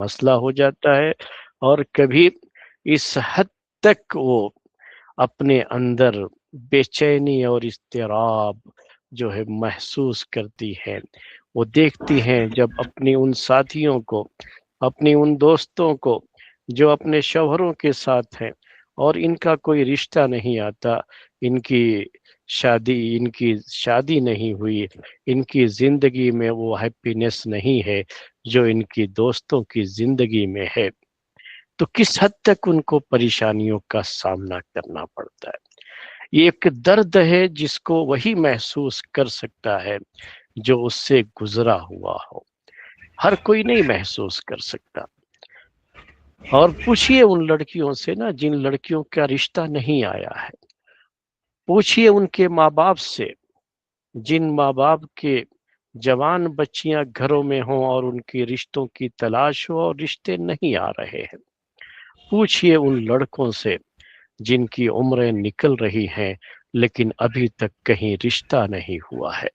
مسئلہ ہو جاتا ہے، اور کبھی اس حد تک وہ اپنے اندر بے چینی اور اضطراب جو ہے محسوس کرتی ہے۔ وہ دیکھتی ہیں جب اپنی ان ساتھیوں کو، اپنی ان دوستوں کو جو اپنے شوہروں کے ساتھ ہیں اور ان کا کوئی رشتہ نہیں آتا، ان کی شادی نہیں ہوئی، ان کی زندگی میں وہ ہیپینس نہیں ہے جو ان کی دوستوں کی زندگی میں ہے، تو کس حد تک ان کو پریشانیوں کا سامنا کرنا پڑتا ہے۔ یہ ایک درد ہے جس کو وہی محسوس کر سکتا ہے جو اس سے گزرا ہوا ہو، ہر کوئی نہیں محسوس کر سکتا۔ اور پوچھئے ان لڑکیوں سے نا جن لڑکیوں کا رشتہ نہیں آیا ہے، پوچھئے ان کے ماں باپ سے جن ماں باپ کے جوان بچیاں گھروں میں ہوں اور ان کی رشتوں کی تلاش ہو اور رشتے نہیں آ رہے ہیں۔ پوچھئے ان لڑکوں سے جن کی عمریں نکل رہی ہیں لیکن ابھی تک کہیں رشتہ نہیں ہوا ہے۔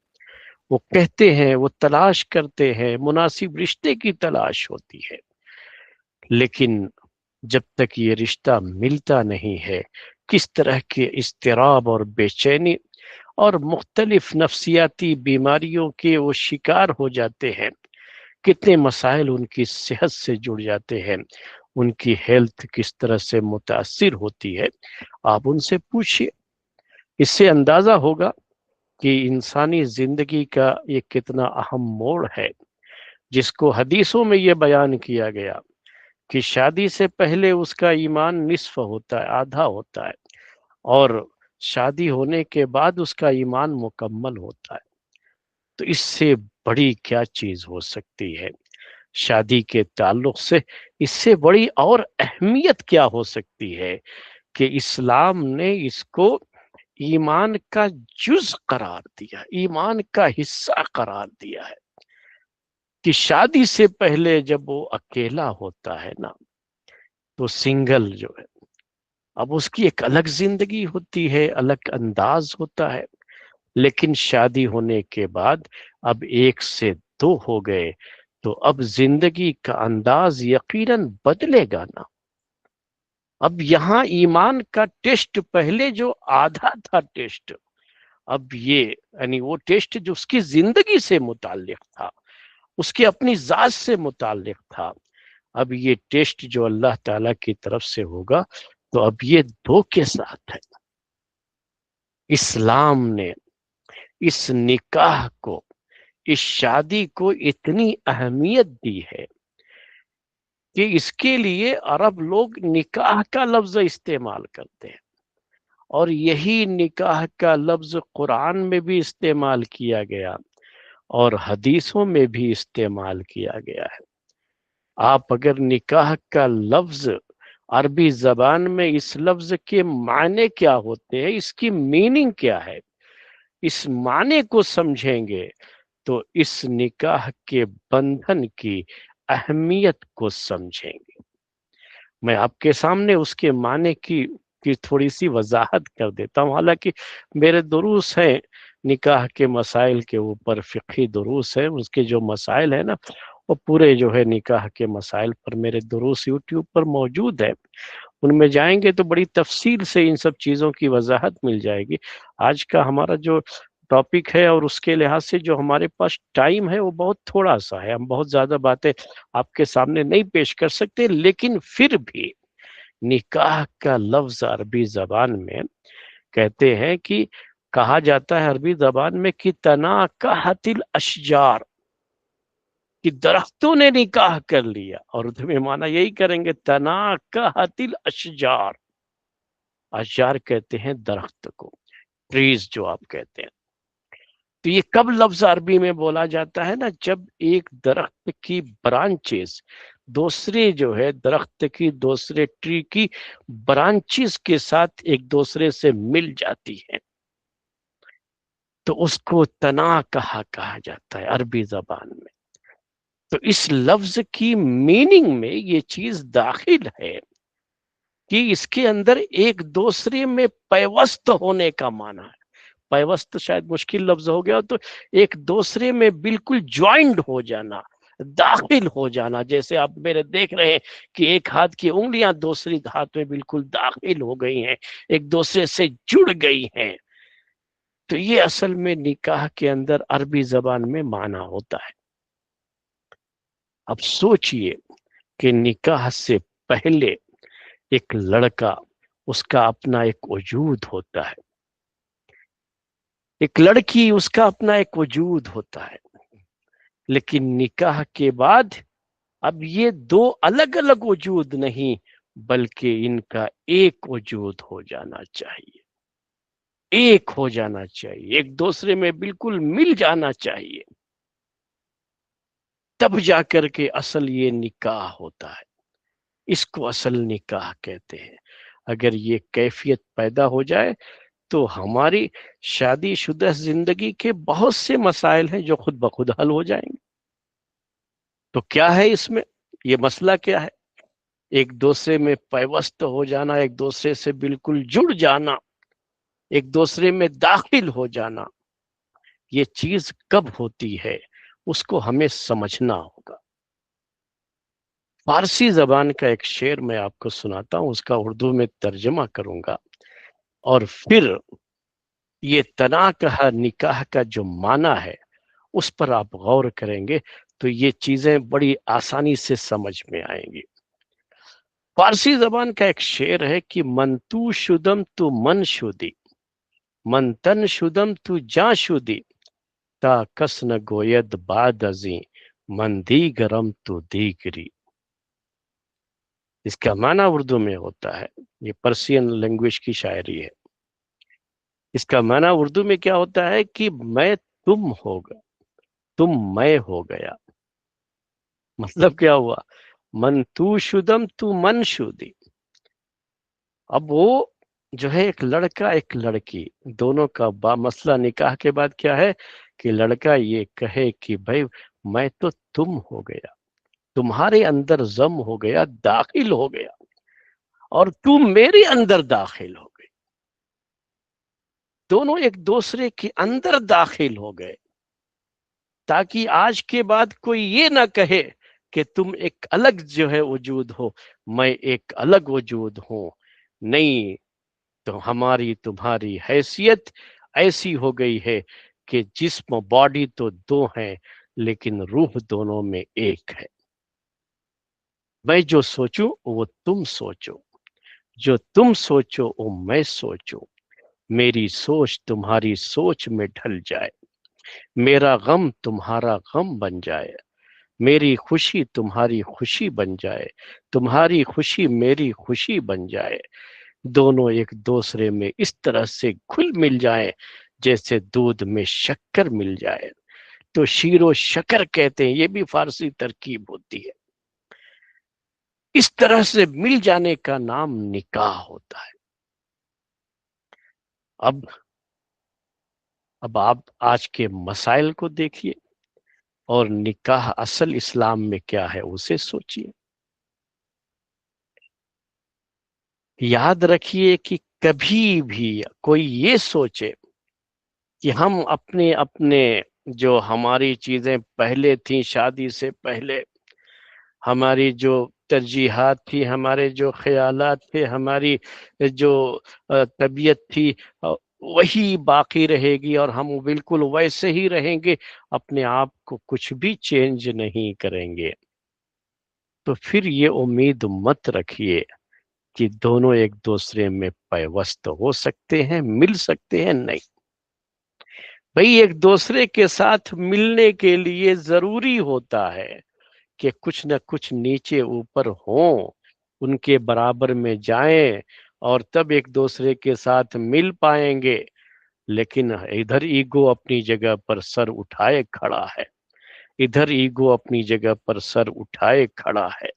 وہ کہتے ہیں، وہ تلاش کرتے ہیں، مناسب رشتے کی تلاش ہوتی ہے، لیکن جب تک یہ رشتہ ملتا نہیں ہے، کس طرح کے اضطراب اور بے چینی اور مختلف نفسیاتی بیماریوں کے وہ شکار ہو جاتے ہیں، کتنے مسائل ان کی صحت سے جڑ جاتے ہیں، ان کی ہیلتھ کس طرح سے متاثر ہوتی ہے، آپ ان سے پوچھئے۔ اس سے اندازہ ہوگا کہ انسانی زندگی کا یہ کتنا اہم موڑ ہے، جس کو حدیثوں میں یہ بیان کیا گیا کہ شادی سے پہلے اس کا ایمان نصف ہوتا ہے، آدھا ہوتا ہے، اور شادی ہونے کے بعد اس کا ایمان مکمل ہوتا ہے۔ تو اس سے بڑی کیا چیز ہو سکتی ہے؟ شادی کے تعلق سے اس سے بڑی اور اہمیت کیا ہو سکتی ہے کہ اسلام نے اس کو ایمان کا جز قرار دیا، ایمان کا حصہ قرار دیا ہے، کہ شادی سے پہلے جب وہ اکیلا ہوتا ہے نا، تو سنگل جو ہے، اب اس کی ایک الگ زندگی ہوتی ہے، الگ انداز ہوتا ہے، لیکن شادی ہونے کے بعد اب ایک سے دو ہو گئے تو اب زندگی کا انداز یقیناً بدلے گا نا۔ اب یہاں ایمان کا ٹیسٹ پہلے جو آدھا تھا ٹیسٹ، اب یہ یعنی وہ ٹیسٹ جو اس کی زندگی سے متعلق تھا، اس کی اپنی ذات سے متعلق تھا، اب یہ ٹیسٹ جو اللہ تعالی کی طرف سے ہوگا تو اب یہ دو کے ساتھ ہے۔ اسلام نے اس نکاح کو، اس شادی کو اتنی اہمیت دی ہے کہ اس کے لیے عرب لوگ نکاح کا لفظ استعمال کرتے ہیں، اور یہی نکاح کا لفظ قرآن میں بھی استعمال کیا گیا اور حدیثوں میں بھی استعمال کیا گیا ہے۔ آپ اگر نکاح کا لفظ عربی زبان میں اس لفظ کے معنی کیا ہوتے ہیں، اس کی میننگ کیا ہے، اس معنی کو سمجھیں گے تو اس نکاح کے بندھن کی اہمیت کو سمجھیں گے۔ میں آپ کے سامنے اس کے معنی کی تھوڑی سی وضاحت کر دیتا ہوں، حالانکہ میرے دروس ہیں نکاح کے مسائل کے اوپر، فقہی دروس ہیں، اس کے جو مسائل ہیں نا وہ پورے جو ہے نکاح کے مسائل پر میرے دروس یوٹیوب پر موجود ہے، ان میں جائیں گے تو بڑی تفصیل سے ان سب چیزوں کی وضاحت مل جائے گی۔ آج کا ہمارا جو ٹاپک ہے اور اس کے لحاظ سے جو ہمارے پاس ٹائم ہے وہ بہت تھوڑا سا ہے، ہم بہت زیادہ باتیں آپ کے سامنے نہیں پیش کر سکتے، لیکن پھر بھی نکاح کا لفظ عربی زبان میں کہتے ہیں کہ کہا جاتا ہے عربی زبان میں کہ تناکحت الاشجار، کہ درختوں نے نکاح کر لیا، اور اردو میں معنی یہی کریں گے تناکحت الاشجار۔ اشجار کہتے ہیں درخت کو، ٹریز جو آپ کہتے ہیں۔ تو یہ کب لفظ عربی میں بولا جاتا ہے نا، جب ایک درخت کی برانچز دوسرے جو ہے درخت کی، دوسرے ٹری کی برانچز کے ساتھ ایک دوسرے سے مل جاتی ہیں تو اس کو تنا کہا جاتا ہے عربی زبان میں۔ تو اس لفظ کی میننگ میں یہ چیز داخل ہے کہ اس کے اندر ایک دوسرے میں پیوست ہونے کا معنی ہے۔ پیوست شاید مشکل لفظ ہو گیا، تو ایک دوسرے میں بالکل جوائنڈ ہو جانا، दाखिल हो जाना, जैसे आप मेरे देख रहे हैं कि एक हाथ की उंगलियां दूसरी हाथ में बिल्कुल दाखिल हो गई हैं, एक दूसरे से जुड़ गई हैं। तो ये असल में निकाह के अंदर अरबी जबान में माना होता है। अब सोचिए कि निकाह से पहले एक लड़का, उसका अपना एक वजूद होता है, एक लड़की, उसका अपना एक वजूद होता है। लेकिन निकाह के बाद अब ये दो अलग अलग वजूद नहीं, बल्कि इनका एक वजूद हो जाना चाहिए, एक हो जाना चाहिए, एक दूसरे में बिल्कुल मिल जाना चाहिए। तब जाकर के असल ये निकाह होता है, इसको असल निकाह कहते हैं। अगर ये कैफियत पैदा हो जाए तो हमारी शादीशुदा जिंदगी के बहुत से मसाइल हैं जो खुद ब खुद हल हो जाएंगे। तो क्या है इसमें, ये मसला क्या है? एक दूसरे में पैवस्त हो जाना, एक दूसरे से बिल्कुल जुड़ जाना, एक दूसरे में दाखिल हो जाना, ये चीज कब होती है उसको हमें समझना होगा। फारसी जबान का एक शेर मैं आपको सुनाता हूं, उसका उर्दू में तर्जमा करूंगा, और फिर ये तना कहा निकाह का जो माना है उस पर आप गौर करेंगे तो ये चीजें बड़ी आसानी से समझ में आएंगी। फारसी जबान का एक शेर है कि मन तू शुदम तू मन शुदी, मन तन शुदम तू जा शुदी, ता कस न गोयद बाद अजी, मन दी गरम तू दीगरी। इसका माना उर्दू में होता है, ये पर्शियन लैंग्वेज की शायरी है। इसका माना उर्दू में क्या होता है कि मैं तुम हो गया, तुम मैं हो गया। मतलब क्या हुआ? मन तू शुदम तू मन शुदी। अब वो जो है एक लड़का एक लड़की, दोनों का मसला निकाह के बाद क्या है कि लड़का ये कहे कि भाई मैं तो तुम हो गया, तुम्हारे अंदर जम हो गया, दाखिल हो गया, और तुम मेरे अंदर दाखिल हो गई। दोनों एक दूसरे के अंदर दाखिल हो गए, ताकि आज के बाद कोई ये ना कहे कि तुम एक अलग जो है वजूद हो, मैं एक अलग वजूद हूं। नहीं, तो हमारी तुम्हारी हैसियत ऐसी हो गई है कि जिस्म बॉडी तो दो हैं, लेकिन रूह दोनों में एक है। मैं जो सोचूं वो तुम सोचो, जो तुम सोचो वो मैं सोचूं, मेरी सोच तुम्हारी सोच में ढल जाए, मेरा गम तुम्हारा गम बन जाए, मेरी खुशी तुम्हारी खुशी बन जाए, तुम्हारी खुशी मेरी खुशी बन जाए। दोनों एक दूसरे में इस तरह से घुल मिल जाएं जैसे दूध में शक्कर मिल जाए। तो शीरो शक्कर कहते हैं, ये भी फारसी तरकीब होती है। इस तरह से मिल जाने का नाम निकाह होता है। अब अब आप आज के मसाइल को देखिए और निकाह असल इस्लाम में क्या है उसे सोचिए। याद रखिए कि कभी भी कोई ये सोचे कि हम अपने अपने जो हमारी चीजें पहले थी शादी से पहले, हमारी जो तरजीहात थी, हमारे जो ख्यालात थे, हमारी जो तबीयत थी, वही बाकी रहेगी और हम बिल्कुल वैसे ही रहेंगे, अपने आप को कुछ भी चेंज नहीं करेंगे। तो फिर ये उम्मीद मत रखिए कि दोनों एक दूसरे में पैवस्त हो सकते हैं, मिल सकते हैं। नहीं भाई, एक दूसरे के साथ मिलने के लिए जरूरी होता है कि कुछ न कुछ नीचे ऊपर हों, उनके बराबर में जाएं, और तब एक दूसरे के साथ मिल पाएंगे। लेकिन इधर ईगो अपनी जगह पर सर उठाए खड़ा है, इधर ईगो अपनी जगह पर सर उठाए खड़ा है।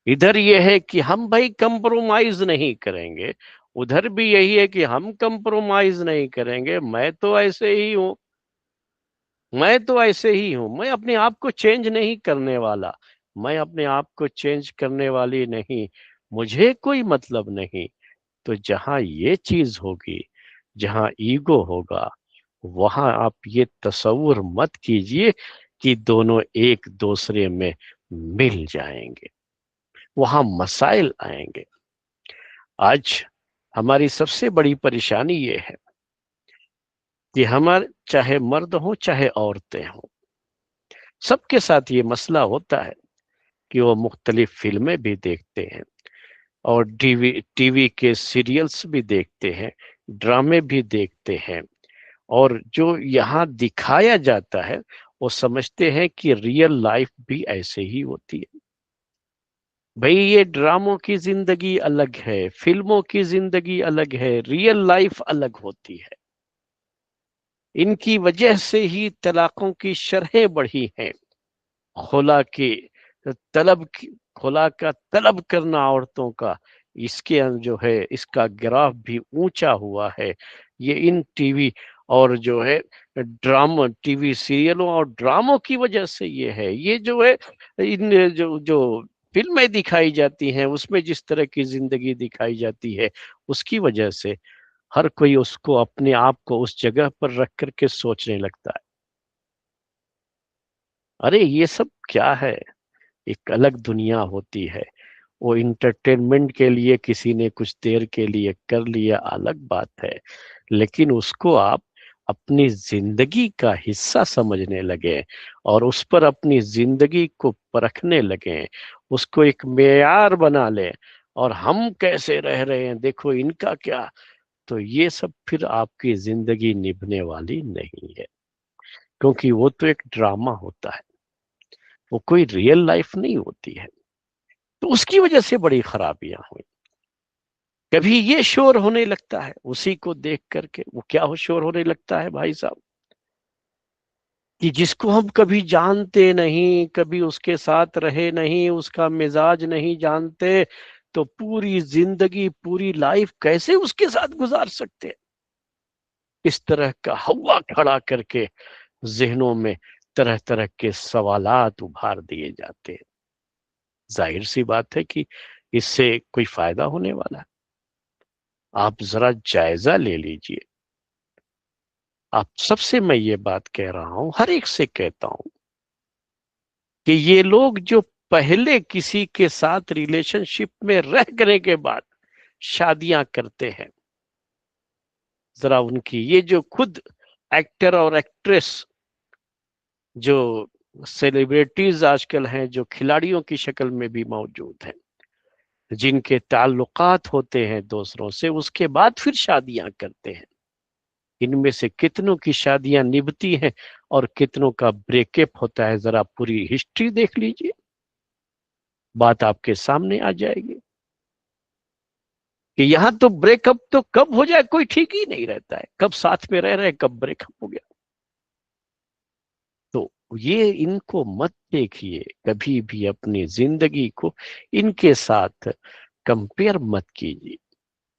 इधर ये है कि हम भाई कंप्रोमाइज नहीं करेंगे, उधर भी यही है कि हम कंप्रोमाइज नहीं करेंगे। मैं तो ऐसे ही हूं, मैं तो ऐसे ही हूं, मैं अपने आप को चेंज नहीं करने वाला, मैं अपने आप को चेंज करने वाली नहीं, मुझे कोई मतलब नहीं। तो जहां ये चीज होगी, जहां ईगो होगा, वहां आप ये तसव्वुर मत कीजिए कि दोनों एक दूसरे में मिल जाएंगे, वहां मसाइल आएंगे। आज हमारी सबसे बड़ी परेशानी ये है कि हमारे चाहे मर्द हो चाहे औरतें हों, सबके साथ ये मसला होता है कि वो मुख्तलिफ फिल्में भी देखते हैं और टीवी टीवी के सीरियल्स भी देखते हैं, ड्रामे भी देखते हैं, और जो यहाँ दिखाया जाता है वो समझते हैं कि रियल लाइफ भी ऐसे ही होती है। भाई ये ड्रामों की जिंदगी अलग है, फिल्मों की जिंदगी अलग है, रियल लाइफ अलग होती है। इनकी वजह से ही तलाकों की शरहें बढ़ी हैं। खुला की तलब खुला का तलब करना औरतों का, इसके जो है इसका ग्राफ भी ऊंचा हुआ है। ये इन टीवी और जो है ड्रामा, टीवी सीरियलों और ड्रामों की वजह से ये है। ये जो है इन जो जो फिल्में दिखाई जाती हैं उसमें जिस तरह की जिंदगी दिखाई जाती है, उसकी वजह से हर कोई उसको अपने आप को उस जगह पर रख करके सोचने लगता है, अरे ये सब क्या है। एक अलग दुनिया होती है। वो इंटरटेनमेंट के लिए किसी ने कुछ देर के लिए कर लिया, अलग बात है, लेकिन उसको आप अपनी जिंदगी का हिस्सा समझने लगे और उस पर अपनी जिंदगी को परखने लगे, उसको एक मेयार बना ले, और हम कैसे रह रहे हैं देखो इनका क्या। तो ये सब फिर आपकी जिंदगी निभने वाली नहीं है, क्योंकि वो तो एक ड्रामा होता है, वो कोई रियल लाइफ नहीं होती है। तो उसकी वजह से बड़ी खराबियां हुई। कभी ये शोर होने लगता है उसी को देख करके, वो क्या हो शोर होने लगता है भाई साहब, कि जिसको हम कभी जानते नहीं, कभी उसके साथ रहे नहीं, उसका मिजाज नहीं जानते, तो पूरी जिंदगी पूरी लाइफ कैसे उसके साथ गुजार सकते हैं। इस तरह का हवा खड़ा करके जहनों में तरह तरह के सवालात उभार दिए जाते हैं। जाहिर सी बात है कि इससे कोई फायदा होने वाला है? आप जरा जायजा ले लीजिए। आप सबसे मैं ये बात कह रहा हूं, हर एक से कहता हूं कि ये लोग जो पहले किसी के साथ रिलेशनशिप में रह करने के बाद शादियां करते हैं, जरा उनकी ये जो खुद एक्टर और एक्ट्रेस, जो सेलिब्रिटीज आजकल हैं, जो खिलाड़ियों की शक्ल में भी मौजूद हैं, जिनके ताल्लुकात होते हैं दूसरों से, उसके बाद फिर शादियां करते हैं, इनमें से कितनों की शादियां निभती हैं और कितनों का ब्रेकअप होता है, जरा पूरी हिस्ट्री देख लीजिए, बात आपके सामने आ जाएगी कि यहां तो ब्रेकअप तो कब हो जाए कोई ठीक ही नहीं रहता है, कब साथ में रह रहे कब ब्रेकअप हो गया। तो ये इनको मत देखिए, कभी भी अपनी जिंदगी को इनके साथ कंपेयर मत कीजिए,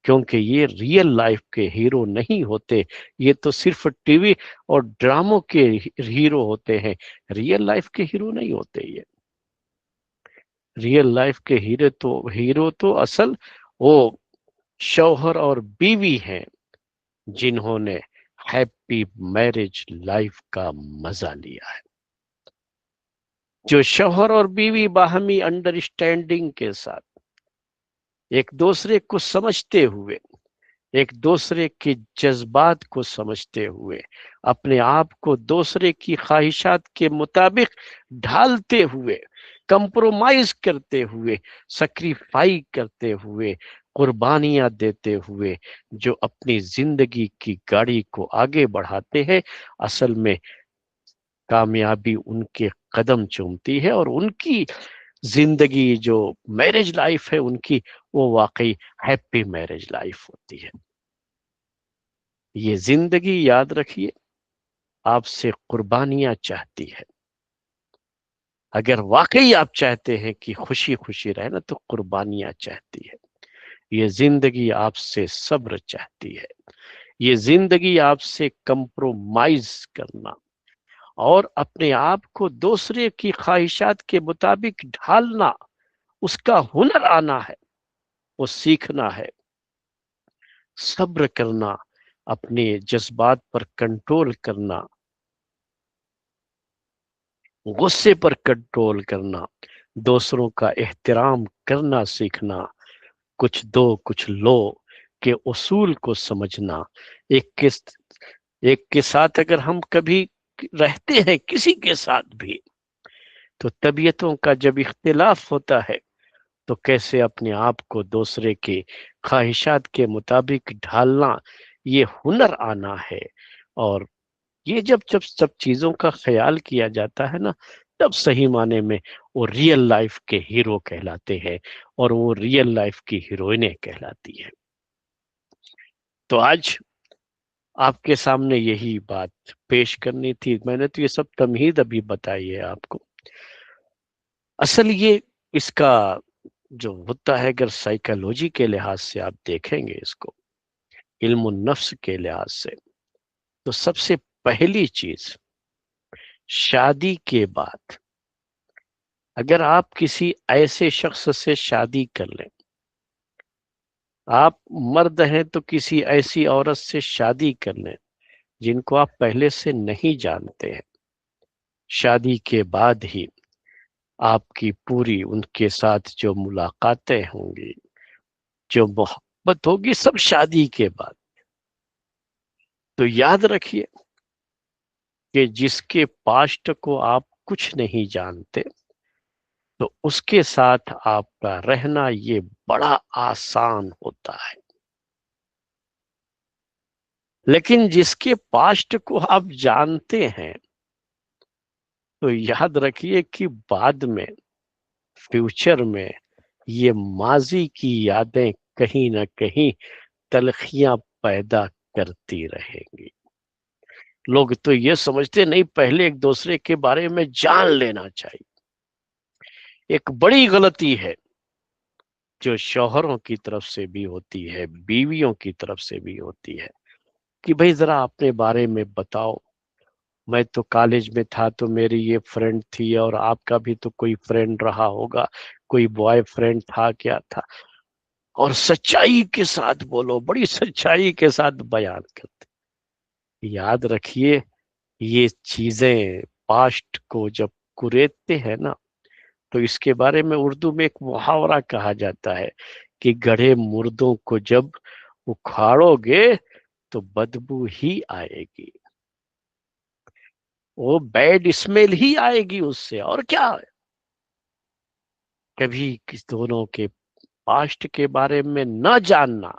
क्योंकि ये रियल लाइफ के हीरो नहीं होते। ये तो सिर्फ टीवी और ड्रामों के हीरो होते हैं, रियल लाइफ के हीरो नहीं होते ये। रियल लाइफ के हीरो तो असल वो शौहर और बीवी हैं, जिन्होंने हैप्पी मैरिज लाइफ का मजा लिया है, जो शौहर और बीवी बाहमी अंडरस्टैंडिंग के साथ एक दूसरे को समझते हुए, एक दूसरे के जज्बात को समझते हुए, अपने आप को दूसरे की ख्वाहिशात के मुताबिक ढालते हुए, कंप्रोमाइज करते हुए, सैक्रिफाई करते हुए, कुर्बानियां देते हुए जो अपनी जिंदगी की गाड़ी को आगे बढ़ाते हैं, असल में कामयाबी उनके कदम चूमती है, और उनकी जिंदगी जो मैरिज लाइफ है उनकी, वो वाकई हैप्पी मैरिज लाइफ होती है। ये जिंदगी याद रखिए आपसे कुर्बानियां चाहती है। अगर वाकई आप चाहते हैं कि खुशी खुशी रहे ना, तो कुर्बानियां चाहती है। ये जिंदगी आपसे सब्र चाहती है। ये जिंदगी आपसे कंप्रोमाइज करना और अपने आप को दूसरे की ख्वाहिशात के मुताबिक ढालना, उसका हुनर आना है, वो सीखना है। सब्र करना, अपने जज्बात पर कंट्रोल करना, गुस्से पर कंट्रोल करना, दूसरों का एहतराम करना सीखना, कुछ दो कुछ लो के उसूल को समझना। एक के एक के साथ अगर हम कभी रहते हैं किसी के साथ भी, तो तबीयतों का जब इख्तिलाफ होता है तो कैसे अपने आप को दूसरे के ख्वाहिशात के मुताबिक ढालना, ये हुनर आना है। और ये जब जब सब चीजों का ख्याल किया जाता है ना, तब सही माने में वो रियल लाइफ के हीरो कहलाते हैं और वो रियल लाइफ की हीरोइनें कहलाती है। तो आज आपके सामने यही बात पेश करनी थी। मैंने तो ये सब तमहीद अभी बताई है आपको। असल ये इसका जो होता है, अगर साइकोलॉजी के लिहाज से आप देखेंगे इसको, इल्म नफ्स के लिहाज से, तो सबसे पहली चीज, शादी के बाद अगर आप किसी ऐसे शख्स से शादी कर लें, आप मर्द हैं तो किसी ऐसी औरत से शादी कर लें जिनको आप पहले से नहीं जानते हैं, शादी के बाद ही आपकी पूरी उनके साथ जो मुलाकातें होंगी, जो मोहब्बत होगी, सब शादी के बाद। तो याद रखिए कि जिसके पास्ट को आप कुछ नहीं जानते, तो उसके साथ आपका रहना ये बड़ा आसान होता है। लेकिन जिसके पास्ट को आप जानते हैं, तो याद रखिए कि बाद में, फ्यूचर में, ये माजी की यादें कहीं ना कहीं तलखियां पैदा करती रहेंगी। लोग तो ये समझते नहीं, पहले एक दूसरे के बारे में जान लेना चाहिए। एक बड़ी गलती है जो शौहरों की तरफ से भी होती है, बीवियों की तरफ से भी होती है, कि भाई जरा अपने बारे में बताओ। मैं तो कॉलेज में था तो मेरी ये फ्रेंड थी, और आपका भी तो कोई फ्रेंड रहा होगा, कोई बॉयफ्रेंड था, क्या था। और सच्चाई के साथ बोलो, बड़ी सच्चाई के साथ बयान करते। याद रखिए, ये चीजें पास्ट को जब कुरेदते हैं ना, तो इसके बारे में उर्दू में एक मुहावरा कहा जाता है कि गढ़े मुर्दों को जब उखाड़ोगे तो बदबू ही आएगी, वो बैड स्मेल ही आएगी उससे, और क्या है। कभी किस दोनों के पास्ट के बारे में न जानना,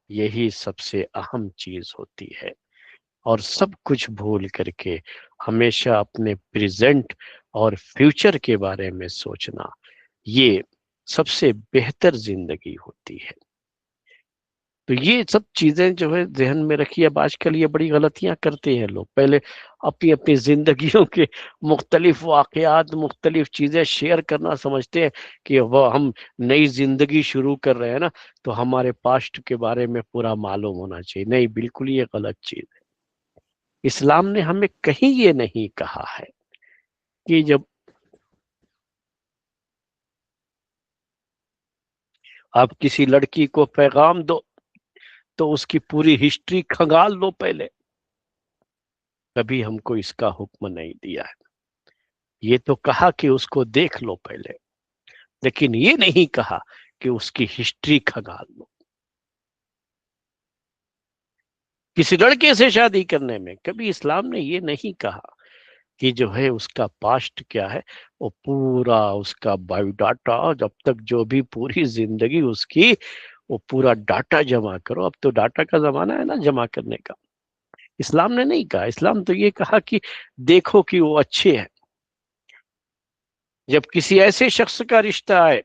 यही सबसे अहम चीज होती है। और सब कुछ भूल करके हमेशा अपने प्रेजेंट और फ्यूचर के बारे में सोचना, ये सबसे बेहतर जिंदगी होती है। तो ये सब चीजें जो है ज़हन में रखिए। अब आजकल ये बड़ी गलतियां करते हैं लोग, पहले अपनी अपनी जिंदगियों के मुख्तलिफ वाकयात, मुख्तलिफ चीजें शेयर करना समझते हैं कि वह हम नई जिंदगी शुरू कर रहे हैं ना, तो हमारे पास्ट के बारे में पूरा मालूम होना चाहिए। नहीं, बिल्कुल ये गलत चीज है। इस्लाम ने हमें कहीं ये नहीं कहा है कि जब आप किसी लड़की को पैगाम दो तो उसकी पूरी हिस्ट्री खंगाल लो पहले। कभी हमको इसका हुक्म नहीं दिया है। ये तो कहा कि उसको देख लो पहले, लेकिन ये नहीं कहा कि उसकी हिस्ट्री खंगाल लो। किसी लड़के से शादी करने में कभी इस्लाम ने ये नहीं कहा कि जो है उसका पास्ट क्या है, वो पूरा उसका बायोडाटा, जब तक जो भी पूरी जिंदगी उसकी, वो पूरा डाटा जमा करो। अब तो डाटा का जमाना है ना जमा करने का। इस्लाम ने नहीं कहा। इस्लाम तो ये कहा कि देखो कि वो अच्छे हैं। जब किसी ऐसे शख्स का रिश्ता आए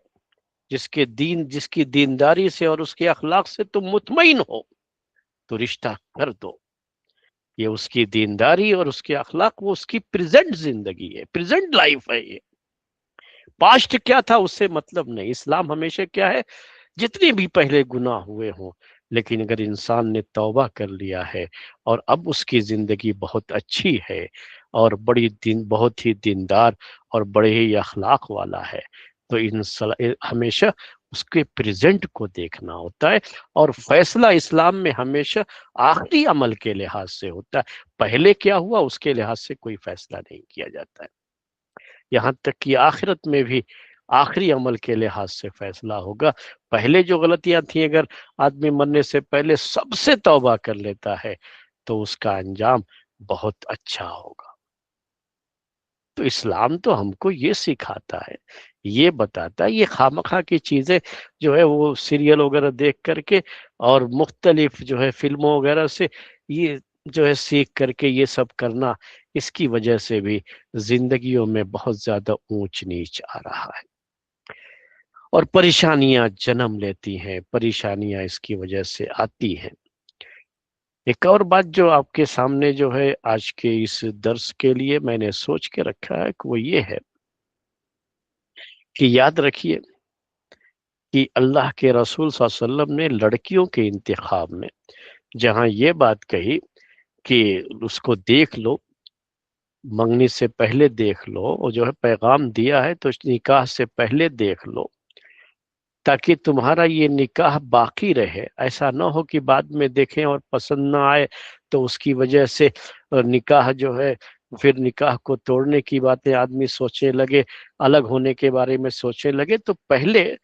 जिसकी दीनदारी से और उसके अखलाक से तुम मुतमईन हो, तो रिश्ता कर दो। ये उसकी दीनदारी और उसके अखलाक, वो उसकी प्रेजेंट जिंदगी है, प्रेजेंट लाइफ है। ये पास्ट क्या था उससे मतलब नहीं। इस्लाम हमेशा क्या है, जितने भी पहले गुनाह हुए हों, लेकिन अगर इंसान ने तौबा कर लिया है और अब उसकी जिंदगी बहुत अच्छी है और बहुत ही दीनदार और बड़े ही अखलाक वाला है, तो हमेशा उसके प्रेजेंट को देखना होता है। और फैसला इस्लाम में हमेशा आखिरी अमल के लिहाज से होता है। पहले क्या हुआ उसके लिहाज से कोई फैसला नहीं किया जाता है। یہاں تک کہ آخرت میں بھی آخری عمل کے لحاظ سے فیصلہ ہوگا۔ پہلے جو غلطیاں تھیں، اگر آدمی مرنے سے پہلے سب سے توبہ کر لیتا ہے تو اس کا انجام بہت اچھا ہوگا۔ تو اسلام تو ہم کو یہ سکھاتا ہے، یہ بتاتا ہے، یہ خامخواہ کی چیزیں جو ہے وہ سیریل وغیرہ دیکھ کر کے اور مختلف جو ہے فلموں وغیرہ سے یہ جو ہے سیکھ کر کے یہ سب کرنا، اس کی وجہ سے بھی زندگیوں میں بہت زیادہ اونچ نیچ آ رہا ہے اور پریشانیاں جنم لیتی ہیں، پریشانیاں اس کی وجہ سے آتی ہیں۔ ایک اور بات جو آپ کے سامنے جو ہے آج کے اس درس کے لیے میں نے سوچ کے رکھا ہے کہ وہ یہ ہے کہ یاد رکھیے کہ اللہ کے رسول صلی اللہ علیہ وسلم نے لڑکیوں کے انتخاب میں جہاں یہ بات کہی کہ اس کو دیکھ لو، منگنی سے پہلے دیکھ لو، اور جو ہے پیغام دیا ہے تو نکاح سے پہلے دیکھ لو تاکہ تمہارا یہ نکاح باقی رہے، ایسا نہ ہو کہ بعد میں دیکھیں اور پسند نہ آئے تو اس کی وجہ سے نکاح جو ہے پھر نکاح کو توڑنے کی باتیں آدمی سوچنے لگے، الگ ہونے کے بارے میں سوچنے لگے۔ تو پہلے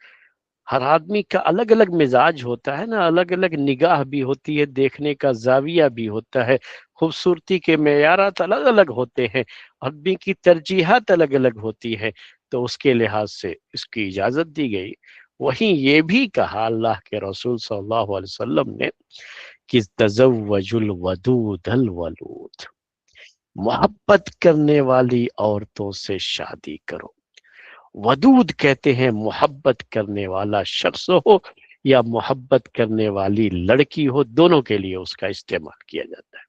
ہر آدمی کا الگ الگ مزاج ہوتا ہے نا، الگ الگ نگاہ بھی ہوتی ہے، دیکھنے کا زاویہ بھی ہوتا ہے، خوبصورتی کے معیارات الگ الگ ہوتے ہیں، آدمی کی ترجیحات الگ الگ ہوتی ہیں، تو اس کے لحاظ سے اس کی اجازت دی گئی۔ وہیں یہ بھی کہا اللہ کے رسول صلی اللہ علیہ وسلم نے کہ تزوج الودود الولود، محبت کرنے والی عورتوں سے شادی کرو۔ ودود کہتے ہیں محبت کرنے والا شخص ہو یا محبت کرنے والی لڑکی ہو، دونوں کے لیے اس کا استعمال کیا جاتا ہے۔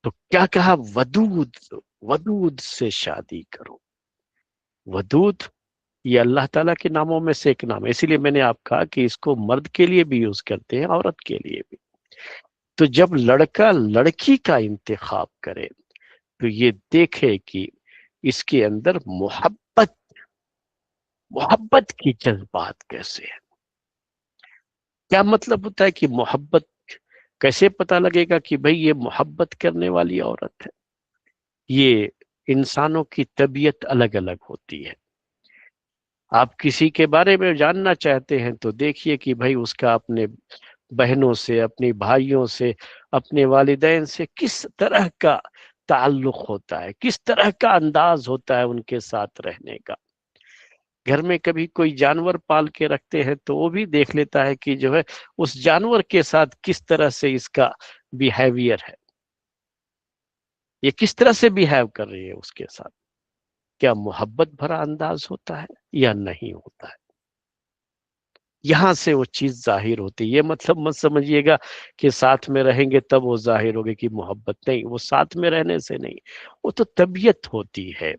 تو کیا کہا؟ ودود، ودود سے شادی کرو۔ ودود یہ اللہ تعالیٰ کے ناموں میں سے ایک نام ہے، اسی لیے میں نے آپ کہا کہ اس کو مرد کے لیے بھی یوز کرتے ہیں، عورت کے لیے بھی۔ تو جب لڑکا لڑکی کا انتخاب کرے تو یہ دیکھے کہ اس کے اندر محبت، محبت کی جذبات کیسے ہیں۔ کیا مطلب ہوتا ہے کہ محبت کیسے پتا لگے گا کہ بھئی یہ محبت کرنے والی عورت ہے؟ یہ انسانوں کی طبیعت الگ الگ ہوتی ہے۔ آپ کسی کے بارے میں جاننا چاہتے ہیں تو دیکھیے کہ بھئی اس کا اپنے بہنوں سے، اپنی بھائیوں سے، اپنے والدین سے کس طرح کا تعلق ہوتا ہے، کس طرح کا انداز ہوتا ہے ان کے ساتھ رہنے کا۔ گھر میں کبھی کوئی جانور پال کے رکھتے ہیں تو وہ بھی دیکھ لیتا ہے کہ جو ہے اس جانور کے ساتھ کس طرح سے اس کا بیہیویئر ہے، یہ کس طرح سے بیہیو کر رہی ہے اس کے ساتھ، کیا محبت بھرا انداز ہوتا ہے یا نہیں ہوتا ہے۔ یہاں سے وہ چیز ظاہر ہوتی ہے۔ یہ مطلب مت سمجھیے گا کہ ساتھ میں رہیں گے تب وہ ظاہر ہوگی کہ محبت، نہیں، وہ ساتھ میں رہنے سے نہیں، وہ تو طبیعت ہوتی ہے،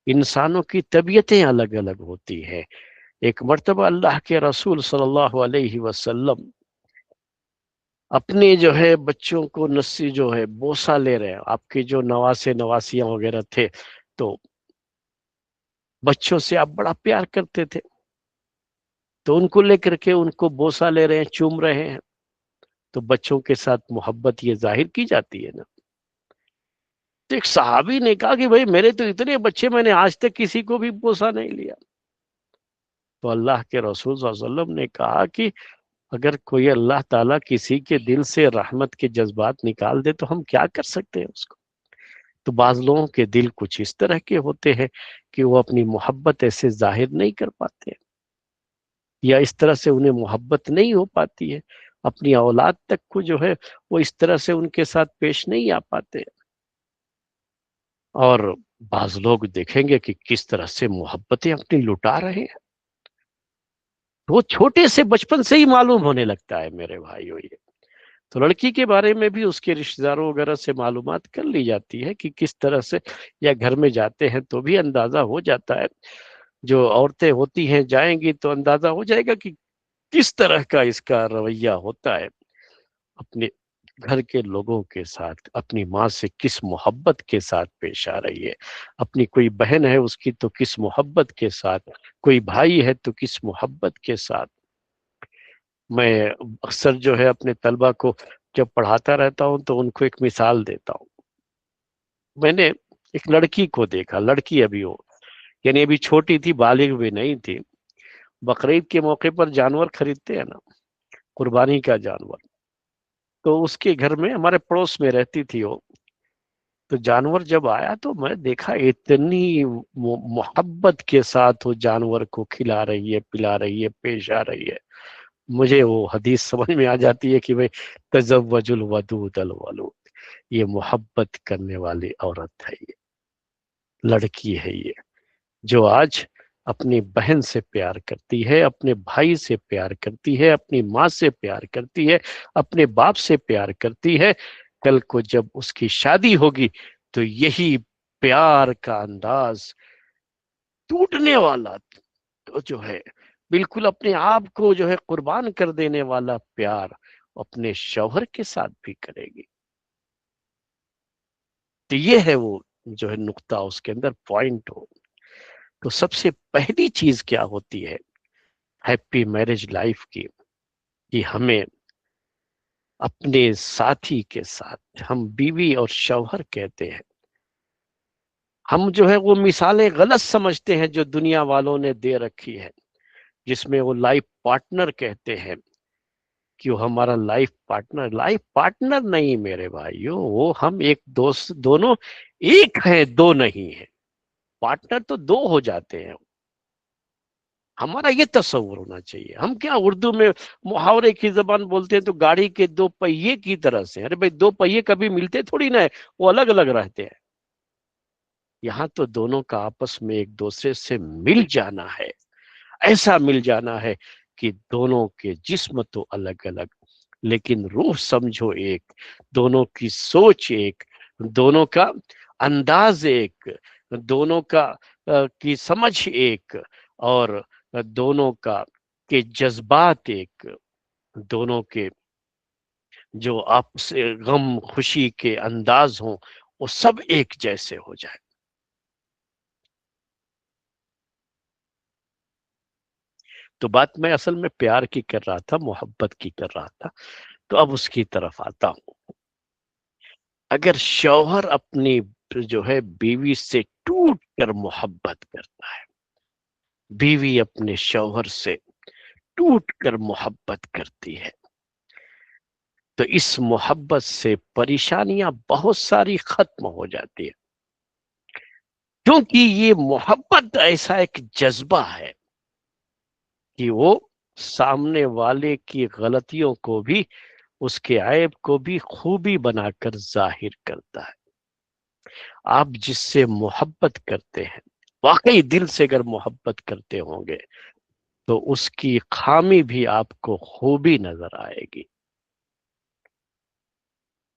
انسانوں کی طبیعتیں الگ الگ ہوتی ہیں۔ ایک مرتبہ اللہ کے رسول صلی اللہ علیہ وسلم اپنے جو ہے بچوں کو نسی جو ہے بوسہ لے رہے ہیں، آپ کے جو نواسے نواسیاں وغیرہ تھے تو بچوں سے آپ بڑا پیار کرتے تھے، تو ان کو لے کر کے ان کو بوسہ لے رہے ہیں، چوم رہے ہیں، تو بچوں کے ساتھ محبت یہ ظاہر کی جاتی ہے نا۔ تو ایک صحابی نے کہا کہ بھئی میرے تو اتنے بچے، میں نے آج تک کسی کو بھی بوسہ نہیں لیا۔ تو اللہ کے رسول صلی اللہ علیہ وسلم نے کہا کہ اگر کوئی اللہ تعالیٰ کسی کے دل سے رحمت کے جذبات نکال دے تو ہم کیا کر سکتے ہیں اس کو۔ تو بعض لوگوں کے دل کچھ اس طرح کے ہوتے ہیں کہ وہ اپنی محبت ایسے ظاہر نہیں کر پاتے، یا اس طرح سے انہیں محبت نہیں ہو پاتی ہے، اپنی اولاد تک کو جو ہے وہ اس طرح سے ان کے ساتھ پیش نہیں آ پاتے۔ اور بعض لوگ دیکھیں گے کہ کس طرح سے محبتیں اپنی لٹا رہے ہیں، وہ چھوٹے سے بچپن سے ہی معلوم ہونے لگتا ہے میرے بھائیو۔ یہ تو لڑکی کے بارے میں بھی اس کے رشتہ داروں وغیرہ سے معلومات کر لی جاتی ہے کہ کس طرح سے، یا گھر میں جاتے ہیں تو بھی اندازہ ہو جاتا ہے، جو عورتیں ہوتی ہیں جائیں گی تو اندازہ ہو جائے گا کہ کس طرح کا اس کا رویہ ہوتا ہے، اپنے گھر کے لوگوں کے ساتھ، اپنی ماں سے کس محبت کے ساتھ پیش آ رہی ہے، اپنی کوئی بہن ہے اس کی تو کس محبت کے ساتھ، کوئی بھائی ہے تو کس محبت کے ساتھ۔ میں اکثر جو ہے اپنے طلبہ کو جب پڑھاتا رہتا ہوں تو ان کو ایک مثال دیتا ہوں۔ میں نے ایک لڑکی کو دیکھا، لڑکی ابھی ہو، یعنی ابھی چھوٹی تھی، بالغ بھی نہیں تھی، بقرعید کے موقع پر جانور خریدتے ہیں نا، قربانی کا جانور، تو اس کے گھر میں ہمارے پڑوس میں رہتی تھی وہ، تو جانور جب آیا تو میں دیکھا اتنی محبت کے ساتھ وہ جانور کو کھلا رہی ہے، پلا رہی ہے، پیش آ رہی ہے، مجھے وہ حدیث سمجھ میں آ جاتی ہے کہ بھئی تزوج الودود الولود، یہ محبت کرنے والی عورت ہے، یہ لڑکی ہے، یہ جو آج اپنی بہن سے پیار کرتی ہے، اپنے بھائی سے پیار کرتی ہے، اپنی ماں سے پیار کرتی ہے، اپنے باپ سے پیار کرتی ہے، کل کو جب اس کی شادی ہوگی تو یہی پیار کا انداز ٹوٹنے والا تو جو ہے، بالکل اپنے آپ کو جو ہے قربان کر دینے والا پیار اپنے شوہر کے ساتھ بھی کرے گی. تو یہ ہے وہ جو ہے نقطہ اس کے اندر پوائنٹ ہو. تو سب سے پہلی چیز کیا ہوتی ہے ہیپی میرج لائف کی، کہ ہمیں اپنے ساتھی کے ساتھ، ہم بیوی اور شوہر کہتے ہیں، ہم جو ہے وہ مثالیں غلط سمجھتے ہیں جو دنیا والوں نے دے رکھی ہے، جس میں وہ لائف پارٹنر کہتے ہیں کہ وہ ہمارا لائف پارٹنر نہیں میرے بھائیو، وہ ہم ایک دوست، دونوں ایک ہیں، دو نہیں ہیں. پارٹنر تو دو ہو جاتے ہیں. ہمارا یہ تصور ہونا چاہیے. ہم کیا اردو میں محاورے کی زبان بولتے ہیں تو گاڑی کے دو پہیے کی طرح سے، ارے بھائی دو پہیے کبھی ملتے تھوڑی نہ ہے، وہ الگ الگ رہتے ہیں. یہاں تو دونوں کا آپس میں ایک دوسرے سے مل جانا ہے، ایسا مل جانا ہے کہ دونوں کے جسم تو الگ الگ لیکن روح سمجھو ایک، دونوں کی سوچ ایک، دونوں کا انداز ایک، دونوں کا کی سمجھ ایک، اور دونوں کا کے جذبات ایک، دونوں کے جو آپس غم خوشی کے انداز ہوں وہ سب ایک جیسے ہو جائے. تو بات میں اصل میں پیار کی کر رہا تھا، محبت کی کر رہا تھا. تو اب اس کی طرف آتا ہوں. اگر شوہر اپنی جو ہے بیوی سے ٹوٹ کر محبت کرتا ہے، بیوی اپنے شوہر سے ٹوٹ کر محبت کرتی ہے، تو اس محبت سے پریشانیاں بہت ساری ختم ہو جاتی ہیں. کیونکہ یہ محبت ایسا ایک جذبہ ہے کہ وہ سامنے والے کی غلطیوں کو بھی، اس کے عیب کو بھی خوبی بنا کر ظاہر کرتا ہے. آپ جس سے محبت کرتے ہیں، واقعی دل سے اگر محبت کرتے ہوں گے تو اس کی خامی بھی آپ کو خوبی نظر آئے گی،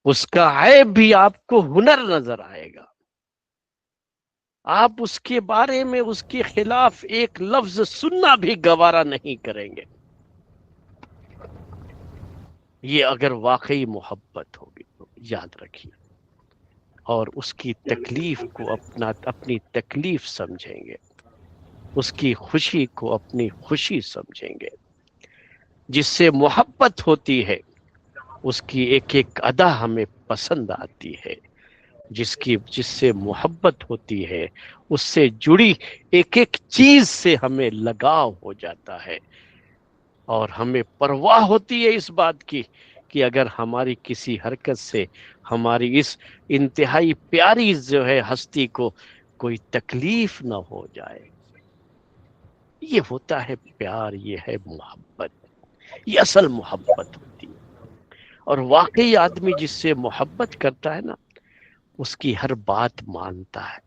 اس کا عیب بھی آپ کو ہنر نظر آئے گا. آپ اس کے بارے میں اس کے خلاف ایک لفظ سننا بھی گوارا نہیں کریں گے. یہ اگر واقعی محبت ہوگی تو یاد رکھیے، اور اس کی تکلیف کو اپنی تکلیف سمجھیں گے، اس کی خوشی کو اپنی خوشی سمجھیں گے. جس سے محبت ہوتی ہے اس کی ایک ایک ادا ہمیں پسند آتی ہے. جس سے محبت ہوتی ہے اس سے جڑی ایک ایک چیز سے ہمیں لگاؤ ہو جاتا ہے، اور ہمیں پرواہ ہوتی ہے اس بات کی کہ اگر ہماری کسی حرکت سے ہماری اس انتہائی پیاری جو ہے ہستی کو کوئی تکلیف نہ ہو جائے. یہ ہوتا ہے پیار، یہ ہے محبت، یہ اصل محبت ہوتی ہے. اور واقعی آدمی جس سے محبت کرتا ہے نا، اس کی ہر بات مانتا ہے.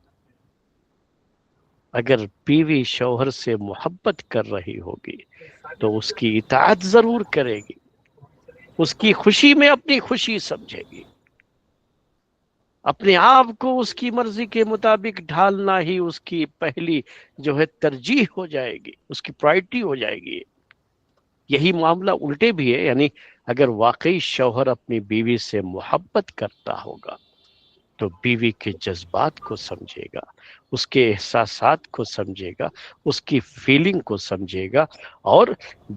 اگر بیوی شوہر سے محبت کر رہی ہوگی تو اس کی اطاعت ضرور کرے گی، اس کی خوشی میں اپنی خوشی سمجھے گی. اپنے آپ کو اس کی مرضی کے مطابق ڈھالنا ہی اس کی پہلی جو ہے ترجیح ہو جائے گی، اس کی پرائرٹی ہو جائے گی. یہی معاملہ الٹے بھی ہے، یعنی اگر واقعی شوہر اپنی بیوی سے محبت کرتا ہوگا تو بیوی کے جذبات کو سمجھے گا، اس کے احساسات کو سمجھے گا، اس کی فیلنگ کو سمجھے گا، اور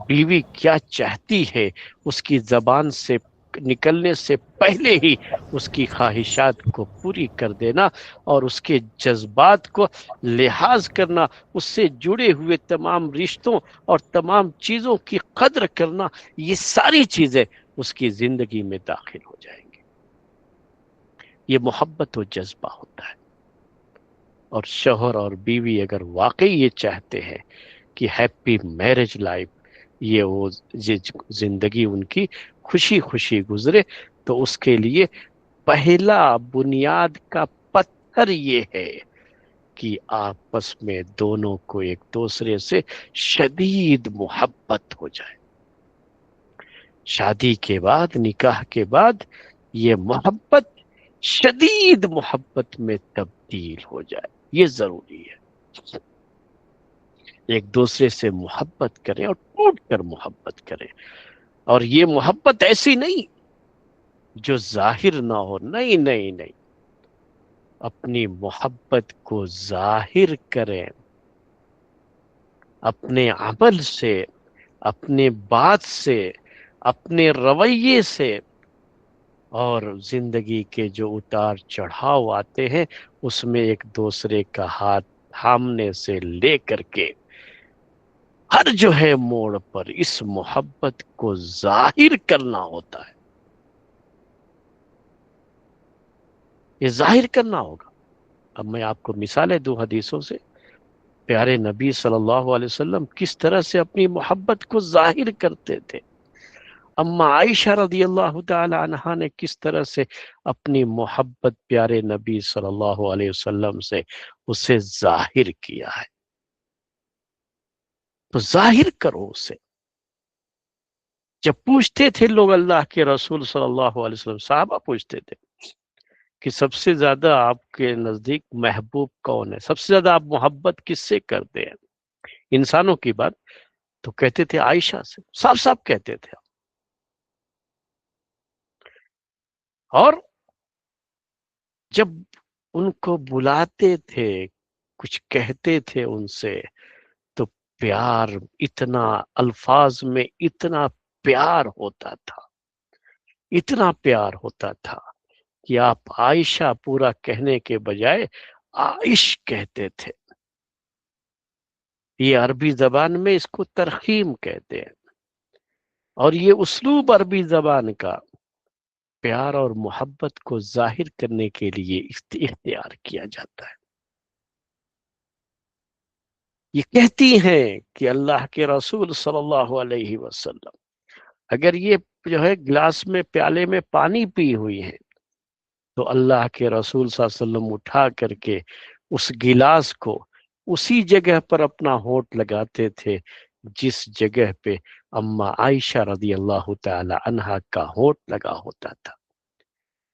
بیوی کیا چاہتی ہے اس کی زبان سے نکلنے سے پہلے ہی اس کی خواہشات کو پوری کر دینا اور اس کے جذبات کو لحاظ کرنا، اس سے جڑے ہوئے تمام رشتوں اور تمام چیزوں کی قدر کرنا، یہ ساری چیزیں اس کی زندگی میں داخل ہو جائیں گی۔ یہ محبت و جذبہ ہوتا ہے۔ اور شوہر اور بیوی اگر واقعی یہ چاہتے ہیں کہ ہیپی میرج لائف، یہ وہ زندگی ان کی خوشی خوشی گزرے، تو اس کے لیے پہلا بنیاد کا پتھر یہ ہے کہ آپس میں دونوں کو ایک دوسرے سے شدید محبت ہو جائے۔ شادی کے بعد، نکاح کے بعد، یہ محبت شدید محبت میں تبدیل ہو جائے، یہ ضروری ہے۔ ایک دوسرے سے محبت کریں اور ٹوٹ کر محبت کریں، اور یہ محبت ایسی نہیں جو ظاہر نہ ہو، نہیں نہیں نہیں، اپنی محبت کو ظاہر کریں، اپنے عمل سے، اپنے بات سے، اپنے رویے سے، اور زندگی کے جو اتار چڑھاؤ آتے ہیں اس میں ایک دوسرے کا ہاتھ تھامنے سے لے کر کے ہر جو ہے موڑ پر اس محبت کو ظاہر کرنا ہوتا ہے۔ یہ ظاہر کرنا ہوگا۔ اب میں آپ کو مثالیں دوں حدیثوں سے۔ پیارے نبی صلی اللہ علیہ وسلم کس طرح سے اپنی محبت کو ظاہر کرتے تھے، اما عائشہ رضی اللہ تعالی عنہا نے کس طرح سے اپنی محبت پیارے نبی صلی اللہ علیہ وسلم سے اسے ظاہر کیا ہے۔ تو ظاہر کرو اسے۔ جب پوچھتے تھے لوگ اللہ کے رسول صلی اللہ علیہ وسلم، صحابہ پوچھتے تھے کہ سب سے زیادہ آپ کے نزدیک محبوب کون ہے، سب سے زیادہ آپ محبت کس سے کرتے ہیں انسانوں کی بات، تو کہتے تھے عائشہ سے، صاف صاف کہتے تھے۔ اور جب ان کو بلاتے تھے، کچھ کہتے تھے ان سے، تو پیار اتنا، الفاظ میں اتنا پیار ہوتا تھا، اتنا پیار ہوتا تھا کہ آپ عائشہ پورا کہنے کے بجائے عائش کہتے تھے۔ یہ عربی زبان میں اس کو ترخیم کہتے ہیں، اور یہ اسلوب عربی زبان کا پیار اور محبت کو ظاہر کرنے کے لیے اختیار کیا جاتا ہے۔ یہ کہتی ہیں کہ اللہ کے رسول صلی اللہ علیہ وسلم اگر یہ جو ہے گلاس میں، پیالے میں پانی پی ہوئی ہیں، تو اللہ کے رسول صلی اللہ علیہ وسلم اٹھا کر کے اس گلاس کو اسی جگہ پر اپنا ہونٹ لگاتے تھے جس جگہ پہ اما عائشہ رضی اللہ تعالی عنہا کا ہونٹ لگا ہوتا تھا۔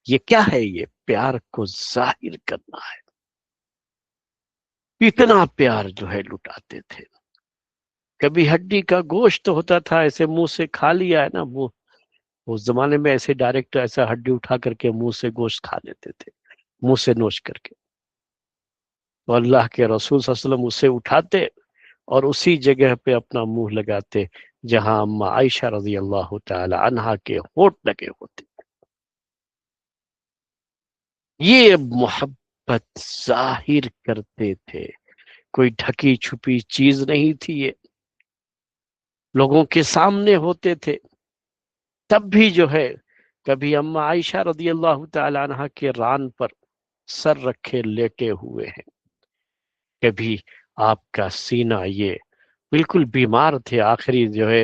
یہ کیا ہے؟ یہ پیار کو ظاہر کرنا ہے۔ اتنا پیار جو ہے لٹاتے تھے۔ کبھی ہڈی کا گوشت ہوتا تھا، ایسے منہ سے کھا لیا ہے نا، منہ، اس زمانے میں ایسے ڈائریکٹ ایسا ہڈی اٹھا کر کے منہ سے گوشت کھا لیتے تھے، منہ سے نوچ کر کے۔ تو اللہ کے رسول صلی اللہ علیہ وسلم اسے اٹھاتے اور اسی جگہ پہ اپنا منہ لگاتے جہاں اما عائشہ رضی اللہ تعالی عنہا کے ہونٹ لگے ہوتے۔ یہ محبت ظاہر کرتے تھے، کوئی ڈھکی چھپی چیز نہیں تھی، یہ لوگوں کے سامنے ہوتے تھے۔ تب بھی جو ہے کبھی اما عائشہ رضی اللہ تعالی عنہا کے ران پر سر رکھے لیٹے ہوئے ہیں، کبھی آپ کا سینہ، یہ بالکل بیمار تھے، آخری جو ہے،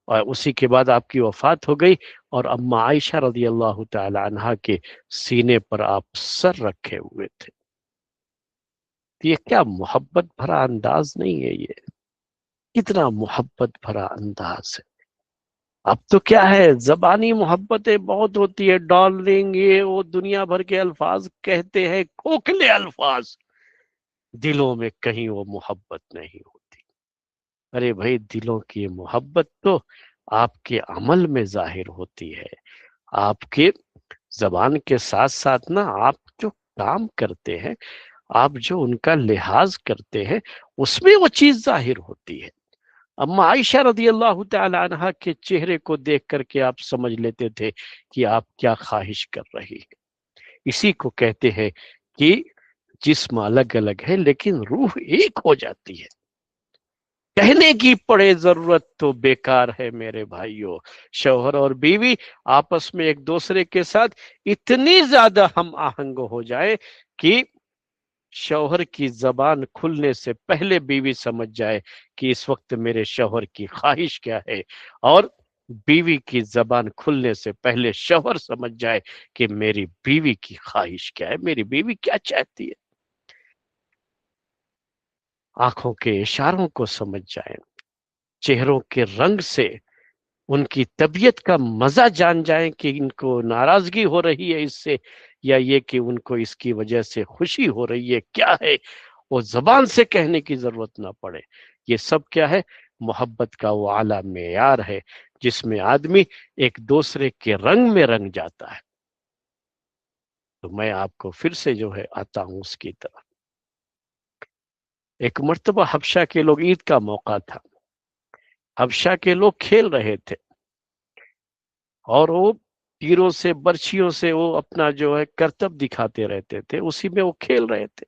اور اسی کے بعد آپ کی وفات ہو گئی، اور اما عائشہ رضی اللہ تعالی عنہا کے سینے پر آپ سر رکھے ہوئے تھے۔ یہ کیا محبت بھرا انداز نہیں ہے؟ یہ کتنا محبت بھرا انداز ہے۔ اب تو کیا ہے، زبانی محبتیں بہت ہوتی ہے، ڈارلنگ، یہ وہ دنیا بھر کے الفاظ کہتے ہیں، کھوکھلے الفاظ، دلوں میں کہیں وہ محبت نہیں ہوتی۔ ارے بھائی، دلوں کی محبت تو آپ کے عمل میں ظاہر ہوتی ہے، آپ کے زبان کے ساتھ ساتھ نا، آپ جو کام کرتے ہیں، آپ جو ان کا لحاظ کرتے ہیں، اس میں وہ چیز ظاہر ہوتی ہے۔ اما عائشہ رضی اللہ تعالی عنہا کے چہرے کو دیکھ کر کے آپ سمجھ لیتے تھے کہ آپ کیا خواہش کر رہی ہے۔ اسی کو کہتے ہیں کہ جسم الگ الگ ہے لیکن روح ایک ہو جاتی ہے۔ کہنے کی پڑے ضرورت تو بیکار ہے میرے بھائیوں، شوہر اور بیوی آپس میں ایک دوسرے کے ساتھ اتنی زیادہ ہم آہنگ ہو جائے کہ شوہر کی زبان کھلنے سے پہلے بیوی سمجھ جائے کہ اس وقت میرے شوہر کی خواہش کیا ہے، اور بیوی کی زبان کھلنے سے پہلے شوہر سمجھ جائے کہ میری بیوی کی خواہش کیا ہے، میری بیوی کیا چاہتی ہے۔ آنکھوں کے اشاروں کو سمجھ جائیں، چہروں کے رنگ سے ان کی طبیعت کا مزہ جان جائیں کہ ان کو ناراضگی ہو رہی ہے اس سے، یا یہ کہ ان کو اس کی وجہ سے خوشی ہو رہی ہے، کیا ہے وہ زبان سے کہنے کی ضرورت نہ پڑے۔ یہ سب کیا ہے؟ محبت کا وہ اعلیٰ معیار ہے جس میں آدمی ایک دوسرے کے رنگ میں رنگ جاتا ہے۔ تو میں آپ کو پھر سے جو ہے آتا ہوں اس کی طرف۔ ایک مرتبہ حبشہ کے لوگ، عید کا موقع تھا، حبشہ کے لوگ کھیل رہے تھے، اور وہ تیروں سے برچھیوں سے وہ اپنا جو ہے کرتب دکھاتے رہتے تھے، اسی میں وہ کھیل رہے تھے۔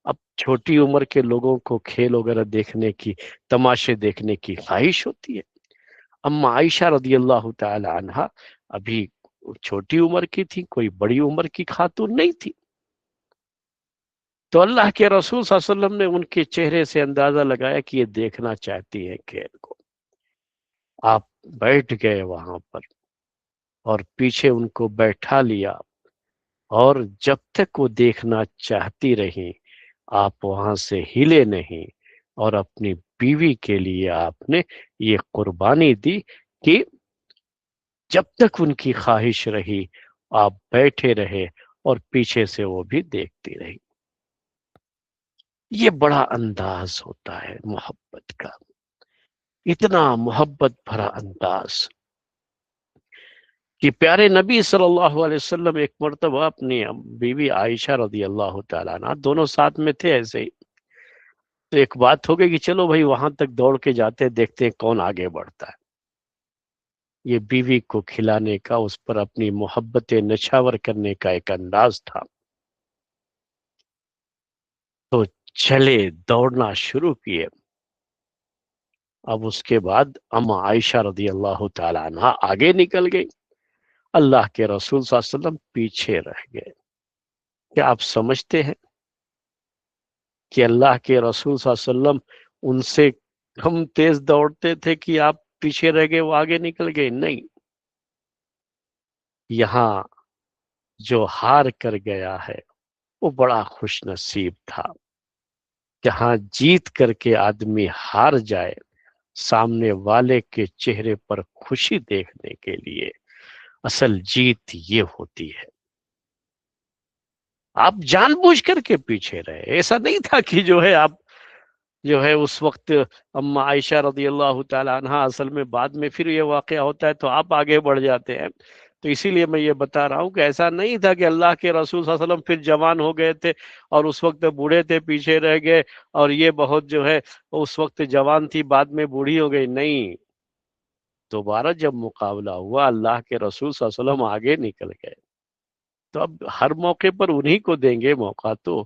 اب چھوٹی عمر کے لوگوں کو کھیل وغیرہ دیکھنے کی، تماشے دیکھنے کی خواہش ہوتی ہے۔ اما عائشہ رضی اللہ تعالی عنہا ابھی چھوٹی عمر کی تھی، کوئی بڑی عمر کی خاتون نہیں تھی۔ تو اللہ کے رسول صلی اللہ علیہ وسلم نے ان کے چہرے سے اندازہ لگایا کہ یہ دیکھنا چاہتی ہے کھیل کو۔ آپ بیٹھ گئے وہاں پر اور پیچھے ان کو بیٹھا لیا، اور جب تک وہ دیکھنا چاہتی رہی آپ وہاں سے ہلے نہیں، اور اپنی بیوی کے لیے آپ نے یہ قربانی دی کہ جب تک ان کی خواہش رہی آپ بیٹھے رہے، اور پیچھے سے وہ بھی دیکھتی رہی۔ یہ بڑا انداز ہوتا ہے محبت کا، اتنا محبت بھرا انداز کہ پیارے نبی صلی اللہ علیہ وسلم ایک مرتبہ اپنی بیوی عائشہ رضی اللہ تعالیٰ عنہ، دونوں ساتھ میں تھے ایسے ہی، تو ایک بات ہو گئی کہ چلو بھائی وہاں تک دوڑ کے جاتے دیکھتے ہیں کون آگے بڑھتا ہے۔ یہ بیوی کو کھلانے کا، اس پر اپنی محبت نچھاور کرنے کا ایک انداز تھا۔ تو چلے، دوڑنا شروع کیے۔ اب اس کے بعد اما عائشہ رضی اللہ تعالی عنہ آگے نکل گئی، اللہ کے رسول صلی اللہ علیہ وسلم پیچھے رہ گئے۔ کیا آپ سمجھتے ہیں کہ اللہ کے رسول صلی اللہ علیہ وسلم ان سے ہم تیز دوڑتے تھے کہ آپ پیچھے رہ گئے وہ آگے نکل گئے؟ نہیں، یہاں جو ہار کر گیا ہے وہ بڑا خوش نصیب تھا۔ جہاں جیت کر کے آدمی ہار جائے، سامنے والے کے چہرے پر خوشی دیکھنے کے لیے، اصل جیت یہ ہوتی ہے۔ آپ جان بوجھ کر کے پیچھے رہے، ایسا نہیں تھا کہ جو ہے آپ جو ہے اس وقت، اما عائشہ رضی اللہ تعالی عنہ اصل میں بعد میں پھر یہ واقعہ ہوتا ہے تو آپ آگے بڑھ جاتے ہیں۔ تو اسی لیے میں یہ بتا رہا ہوں کہ ایسا نہیں تھا کہ اللہ کے رسول صلی اللہ علیہ وسلم پھر جوان ہو گئے تھے اور اس وقت بوڑھے تھے پیچھے رہ گئے، اور یہ بہت جو ہے اس وقت جوان تھی بعد میں بوڑھی ہو گئی۔ نہیں، دوبارہ جب مقابلہ ہوا اللہ کے رسول صلی اللہ علیہ وسلم آگے نکل گئے، تو اب ہر موقع پر انہی کو دیں گے موقع، تو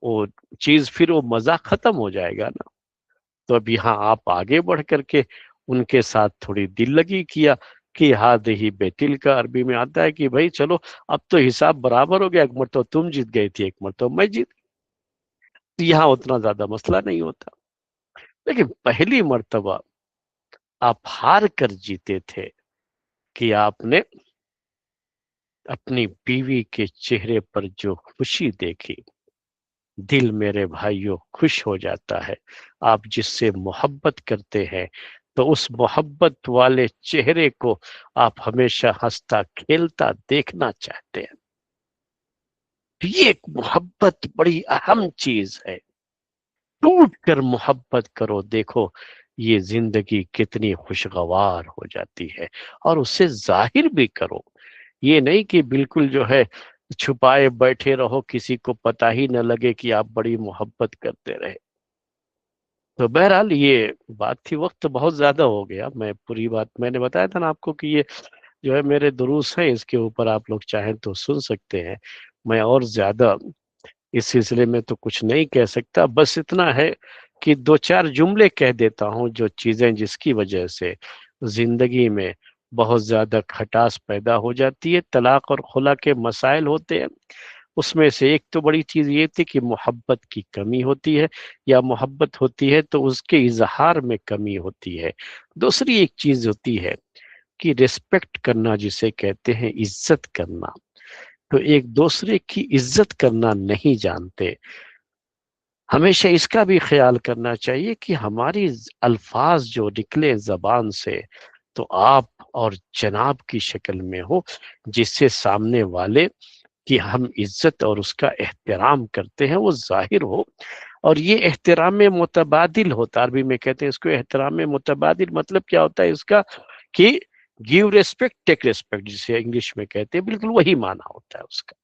وہ چیز پھر وہ مزہ ختم ہو جائے گا نا۔ تو اب یہاں آپ آگے بڑھ کر کے ان کے ساتھ تھوڑی دل لگی کیا کہ ہاتھ ہی بے تل کا عربی میں آتا ہے کہ بھائی چلو اب تو حساب برابر ہو گیا، ایک مرتبہ تم جیت گئی تھی، ایک مرتبہ میں جیت گئی۔ یہاں اتنا زیادہ مسئلہ نہیں ہوتا، لیکن پہلی مرتبہ آپ ہار کر جیتے تھے کہ آپ نے اپنی بیوی کے چہرے پر جو خوشی دیکھی، دل میرے بھائیوں خوش ہو جاتا ہے۔ آپ جس سے محبت کرتے ہیں تو اس محبت والے چہرے کو آپ ہمیشہ ہنستا کھیلتا دیکھنا چاہتے ہیں۔ یہ ایک محبت بڑی اہم چیز ہے۔ ٹوٹ کر محبت کرو، دیکھو یہ زندگی کتنی خوشگوار ہو جاتی ہے، اور اسے ظاہر بھی کرو۔ یہ نہیں کہ بالکل جو ہے چھپائے بیٹھے رہو، کسی کو پتہ ہی نہ لگے کہ آپ بڑی محبت کرتے رہے۔ तो बहरहाल ये बात थी, वक्त बहुत ज्यादा हो गया, मैं पूरी बात मैंने बताया था ना आपको कि ये जो है मेरे दुरूस हैं, इसके ऊपर आप लोग चाहें तो सुन सकते हैं। मैं और ज्यादा इस सिलसिले में तो कुछ नहीं कह सकता, बस इतना है कि दो चार जुमले कह देता हूँ, जो चीजें जिसकी वजह से जिंदगी में बहुत ज्यादा खटास पैदा हो जाती है, तलाक और खुला के मसाइल होते हैं। उसमें से एक तो बड़ी चीज ये थी कि मोहब्बत की कमी होती है, या मोहब्बत होती है तो उसके इजहार में कमी होती है। दूसरी एक चीज होती है कि रिस्पेक्ट करना, जिसे कहते हैं इज्जत करना, तो एक दूसरे की इज्जत करना नहीं जानते। हमेशा इसका भी ख्याल करना चाहिए कि हमारी अल्फाज जो निकले जबान से, तो आप और जनाब की शक्ल में हो, जिससे सामने वाले कि हम इज्जत और उसका एहतराम करते हैं वो जाहिर हो। और ये एहतराम मुतबादिल होता है, अरबी में कहते हैं इसको एहतराम मुतबादिल। मतलब क्या होता है इसका कि गिव रिस्पेक्ट टेक रिस्पेक्ट, जिसे इंग्लिश में कहते हैं, बिल्कुल वही माना होता है उसका।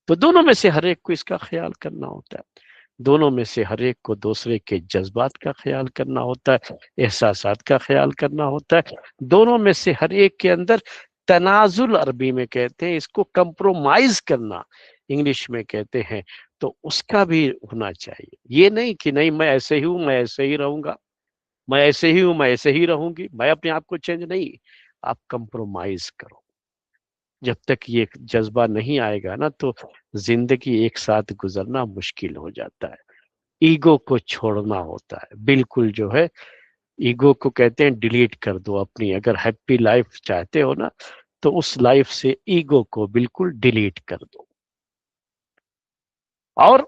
तो दोनों में से हर एक को इसका ख्याल करना होता है। दोनों में से हर एक को दूसरे के जज्बात का ख्याल करना होता है, एहसासात का ख्याल करना होता है। दोनों में से हर एक के अंदर तनाजुल, अरबी में कहते हैं इसको, कंप्रोमाइज करना इंग्लिश में कहते हैं, तो उसका भी होना चाहिए। ये नहीं कि नहीं मैं ऐसे ही हूं, मैं ऐसे ही रहूंगा, मैं ऐसे ही हूं, मैं ऐसे ही रहूंगी, मैं अपने आप को चेंज नहीं। आप कंप्रोमाइज करो। जब तक ये जज्बा नहीं आएगा ना, तो जिंदगी एक साथ गुजरना मुश्किल हो जाता है। ईगो को छोड़ना होता है, बिल्कुल जो है ईगो को कहते हैं डिलीट कर दो अपनी। अगर हैप्पी लाइफ चाहते हो ना, तो उस लाइफ से ईगो को बिल्कुल डिलीट कर दो। और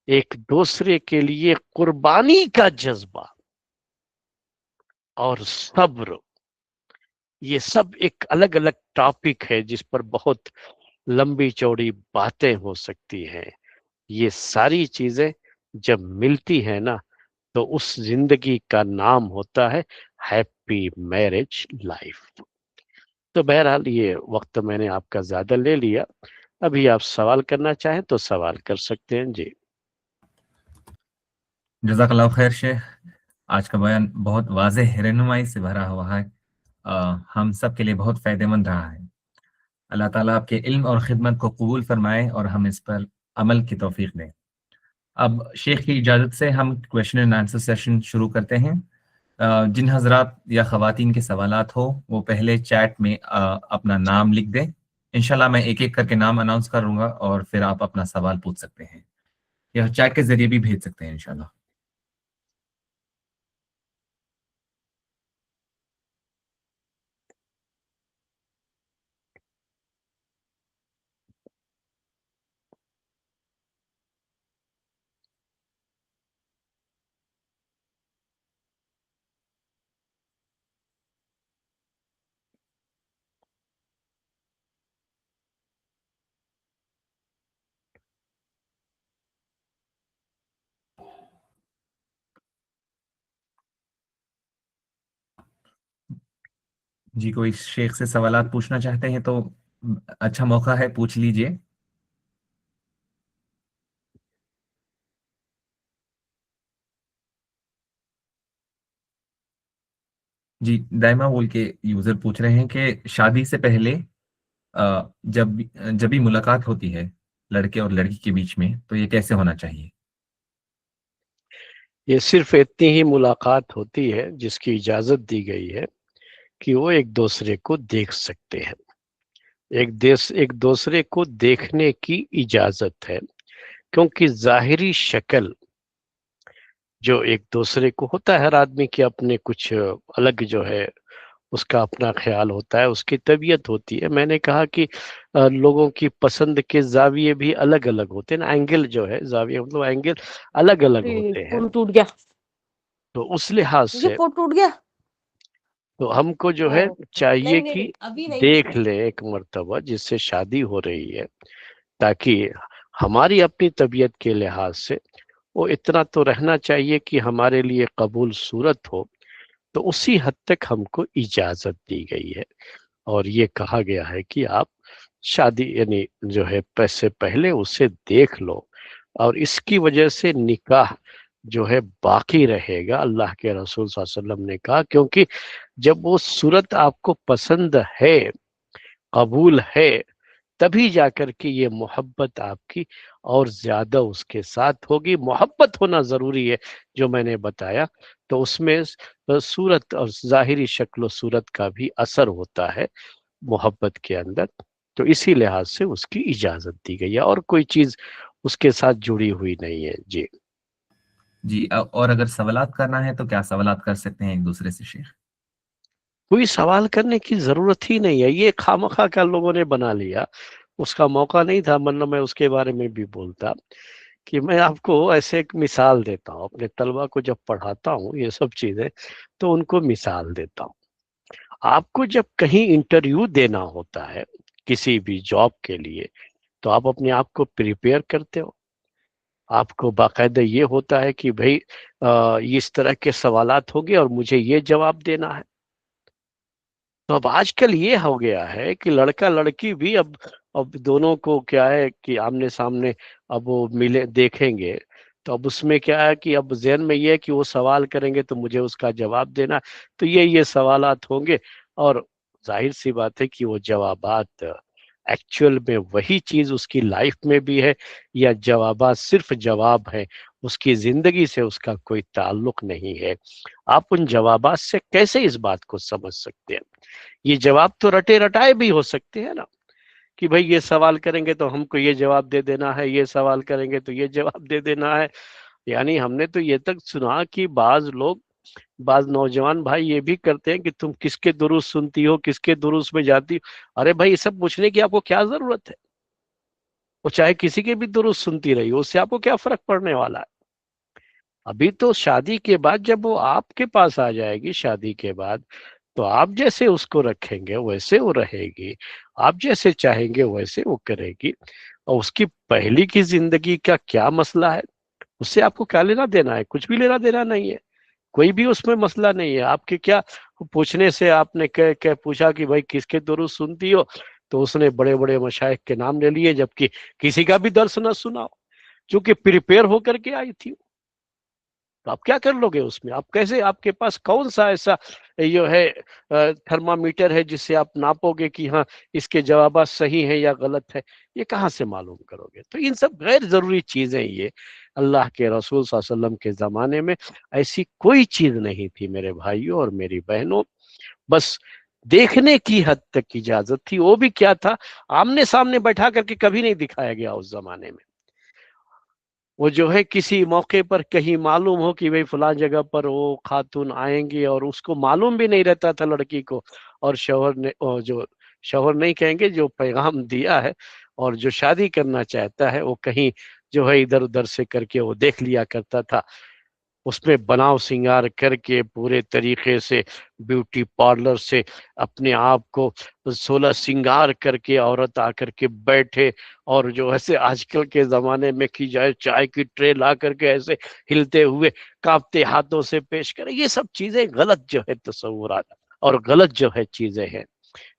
एक दूसरे के लिए कुर्बानी का जज्बा और सब्र, ये सब एक अलग अलग टॉपिक है जिस पर बहुत लंबी चौड़ी बातें हो सकती हैं। ये सारी चीजें जब मिलती है ना, तो उस जिंदगी का नाम होता है हैप्पी मैरिज लाइफ। तो बहरहाल ये वक्त मैंने आपका ज्यादा ले लिया। अभी आप सवाल करना चाहें तो सवाल कर सकते हैं जी। जज़ाकल्लाह खैर शेख। आज का बयान बहुत वाज़ेह रहनुमाई से भरा हुआ है। हम सब के लिए बहुत फ़ायदेमंद रहा है। अल्लाह ताला आपके इल्म और खिदमत को कबूल फरमाए और हम इस पर अमल की तौफीक दें। अब शेख की इजाज़त से हम क्वेश्चन एंड आंसर सेशन शुरू करते हैं। जिन हजरात या ख़वातीन के सवालात हो वो पहले चैट में अपना नाम लिख दें। इंशाल्लाह मैं एक एक करके नाम अनाउंस करूंगा और फिर आप अपना सवाल पूछ सकते हैं या चैट के जरिए भी भेज सकते हैं इंशाल्लाह। जी कोई शेख से सवालात पूछना चाहते हैं तो अच्छा मौका है, पूछ लीजिए। जी दाइमा बोल के यूजर पूछ रहे हैं कि शादी से पहले जब भी मुलाकात होती है लड़के और लड़की के बीच में तो ये कैसे होना चाहिए? ये सिर्फ इतनी ही मुलाकात होती है जिसकी इजाजत दी गई है कि वो एक दूसरे को देख सकते हैं। एक दूसरे को देखने की इजाजत है, क्योंकि जाहिरी शक्ल जो एक दूसरे को होता है, हर आदमी के अपने कुछ अलग जो है उसका अपना ख्याल होता है, उसकी तबीयत होती है। मैंने कहा कि लोगों की पसंद के जाविये भी अलग अलग होते हैं ना, एंगल जो है, जाविया मतलब एंगल अलग अलग होते हैं। फोन टूट गया। तो उस लिहाज ये से फोन टूट गया। तो हमको जो ओ, है चाहिए नहीं नहीं कि नहीं, अभी नहीं देख टूटी। ले एक मर्तबा जिससे शादी हो रही है, ताकि हमारी अपनी तबीयत के लिहाज से वो इतना तो रहना चाहिए कि हमारे लिए कबूल सूरत हो। तो उसी हद तक हमको इजाजत दी गई है, और ये कहा गया है कि आप शादी यानी जो है पैसे पहले उसे देख लो, और इसकी वजह से निकाह جو ہے باقی رہے گا، اللہ کے رسول صلی اللہ علیہ وسلم نے کہا، کیونکہ جب وہ صورت آپ کو پسند ہے، قبول ہے، تبھی جا کر کے یہ محبت آپ کی اور زیادہ اس کے ساتھ ہوگی۔ محبت ہونا ضروری ہے جو میں نے بتایا، تو اس میں صورت اور ظاہری شکل و صورت کا بھی اثر ہوتا ہے محبت کے اندر، تو اسی لحاظ سے اس کی اجازت دی گئی ہے، اور کوئی چیز اس کے ساتھ جڑی ہوئی نہیں ہے۔ جی جی اور اگر سوالات کرنا ہے تو کیا سوالات کر سکتے ہیں ایک دوسرے سے شیخ؟ کوئی سوال کرنے کی ضرورت ہی نہیں ہے، یہ خواہ کا لوگوں نے بنا لیا، اس کا موقع نہیں تھا، ورنہ میں اس کے بارے میں بھی بولتا۔ کہ میں آپ کو ایسے ایک مثال دیتا ہوں، اپنے طلبہ کو جب پڑھاتا ہوں یہ سب چیزیں، تو ان کو مثال دیتا ہوں۔ آپ کو جب کہیں انٹرویو دینا ہوتا ہے کسی بھی جاب کے لیے، تو آپ اپنے آپ کو پریپیئر کرتے ہو، آپ کو باقاعدہ یہ ہوتا ہے کہ بھائی اس طرح کے سوالات ہوں گے اور مجھے یہ جواب دینا ہے۔ تو اب آج کل یہ ہو گیا ہے کہ لڑکا لڑکی بھی اب دونوں کو کیا ہے کہ آمنے سامنے اب وہ ملے دیکھیں گے، تو اب اس میں کیا ہے کہ اب ذہن میں یہ ہے کہ وہ سوال کریں گے تو مجھے اس کا جواب دینا، تو یہ سوالات ہوں گے، اور ظاہر سی بات ہے کہ وہ جوابات ایکچوئل میں وہی چیز اس کی لائف میں بھی ہے، یا جوابات صرف جواب ہیں، اس کی زندگی سے اس کا کوئی تعلق نہیں ہے۔ آپ ان جوابات سے کیسے اس بات کو سمجھ سکتے ہیں؟ یہ جواب تو رٹے رٹائے بھی ہو سکتے ہیں نا، کہ بھئی یہ سوال کریں گے تو ہم کو یہ جواب دے دینا ہے، یہ سوال کریں گے تو یہ جواب دے دینا ہے۔ یعنی ہم نے تو یہ تک سنا کہ بعض نوجوان بھائی یہ بھی کرتے ہیں کہ تم کس کے دروس سنتی ہو، کس کے دروس میں جاتی ہو۔ ارے بھائی، یہ سب پوچھنے کی آپ کو کیا ضرورت ہے؟ وہ چاہے کسی کے بھی دروس سنتی رہی ہو، اس سے آپ کو کیا فرق پڑنے والا ہے؟ ابھی تو شادی کے بعد جب وہ آپ کے پاس آ جائے گی، شادی کے بعد، تو آپ جیسے اس کو رکھیں گے ویسے وہ رہے گی، آپ جیسے چاہیں گے ویسے وہ کرے گی، اور اس کی پہلی کی زندگی کا کیا مسئلہ ہے؟ اس سے آپ کو کیا لینا دینا ہے؟ کچھ بھی لینا دینا نہیں ہے، کوئی بھی اس میں مسئلہ نہیں ہے۔ آپ کے کیا پوچھنے سے آپ نے پوچھا کہ بھائی کس کے دروس سنتی ہو، تو اس نے بڑے بڑے مشائخ کے نام لے لیے، جبکہ کسی کا بھی درس نہ سنا ہو، چونکہ پریپیئر ہو کر کے آئی تھی۔ تو آپ کیا کر لو گے اس میں؟ آپ کیسے، آپ کے پاس کون سا ایسا جو ہے تھرمامیٹر ہے جس سے آپ ناپو گے کہ ہاں اس کے جوابات صحیح ہیں یا غلط ہے؟ یہ کہاں سے معلوم کرو گے؟ تو ان سب غیر ضروری چیزیں، یہ اللہ کے رسول صلی اللہ علیہ وسلم کے زمانے میں ایسی کوئی چیز نہیں تھی میرے بھائیوں اور میری بہنوں، بس دیکھنے کی حد تک اجازت تھی، وہ بھی کیا تھا، آمنے سامنے بیٹھا کر کے کبھی نہیں دکھایا گیا اس زمانے میں۔ وہ جو ہے کسی موقع پر کہیں معلوم ہو کہ بھئی فلاں جگہ پر وہ خاتون آئیں گی، اور اس کو معلوم بھی نہیں رہتا تھا لڑکی کو، اور شوہر نے جو شوہر نہیں کہیں گے، جو پیغام دیا ہے اور جو شادی کرنا چاہتا ہے، وہ کہیں جو ہے ادھر ادھر سے کر کے وہ دیکھ لیا کرتا تھا، اس میں بناؤ سنگار کر کے پورے طریقے سے بیوٹی پارلر سے اپنے آپ کو 16 سنگار کر کے عورت آ کر کے بیٹھے، اور جو ایسے آج کل کے زمانے میں کی جائے چائے کی ٹرے لا کر کے ایسے ہلتے ہوئے کانپتے ہاتھوں سے پیش کرے، یہ سب چیزیں غلط جو ہے تصورات اور غلط جو ہے چیزیں ہیں۔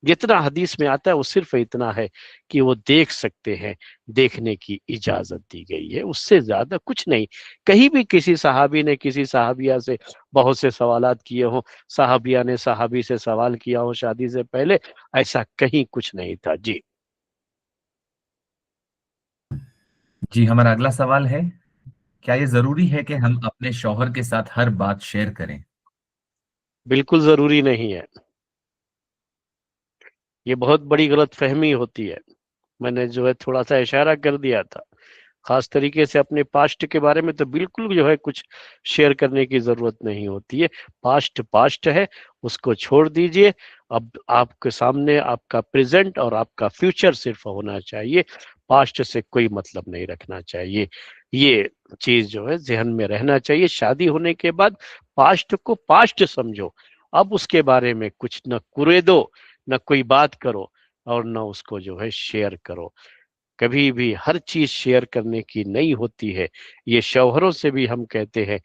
جتنا حدیث میں آتا ہے وہ صرف اتنا ہے کہ وہ دیکھ سکتے ہیں، دیکھنے کی اجازت دی گئی ہے، اس سے زیادہ کچھ نہیں۔ کہیں بھی کسی صحابی نے کسی صحابیہ سے بہت سے سوالات کیے ہوں، صحابیہ نے صحابی سے سوال کیا ہو شادی سے پہلے، ایسا کہیں کچھ نہیں تھا۔ جی جی ہمارا اگلا سوال ہے، کیا یہ ضروری ہے کہ ہم اپنے شوہر کے ساتھ ہر بات شیئر کریں؟ بالکل ضروری نہیں ہے، یہ بہت بڑی غلط فہمی ہوتی ہے۔ میں نے جو ہے تھوڑا سا اشارہ کر دیا تھا، خاص طریقے سے اپنے پاسٹ کے بارے میں تو بالکل جو ہے کچھ شیئر کرنے کی ضرورت نہیں ہوتی ہے۔ پاسٹ پاسٹ ہے، اس کو چھوڑ دیجئے۔ اب آپ کے سامنے آپ کا پریزنٹ اور آپ کا فیوچر صرف ہونا چاہیے، پاسٹ سے کوئی مطلب نہیں رکھنا چاہیے۔ یہ چیز جو ہے ذہن میں رہنا چاہیے۔ شادی ہونے کے بعد پاسٹ کو پاسٹ سمجھو، اب اس کے بارے میں کچھ نہ کرے دو، نہ کوئی بات کرو، اور نہ اس کو جو ہے شیئر کرو۔ کبھی بھی ہر چیز شیئر کرنے کی نہیں ہوتی ہے۔ یہ شوہروں سے بھی ہم کہتے ہیں،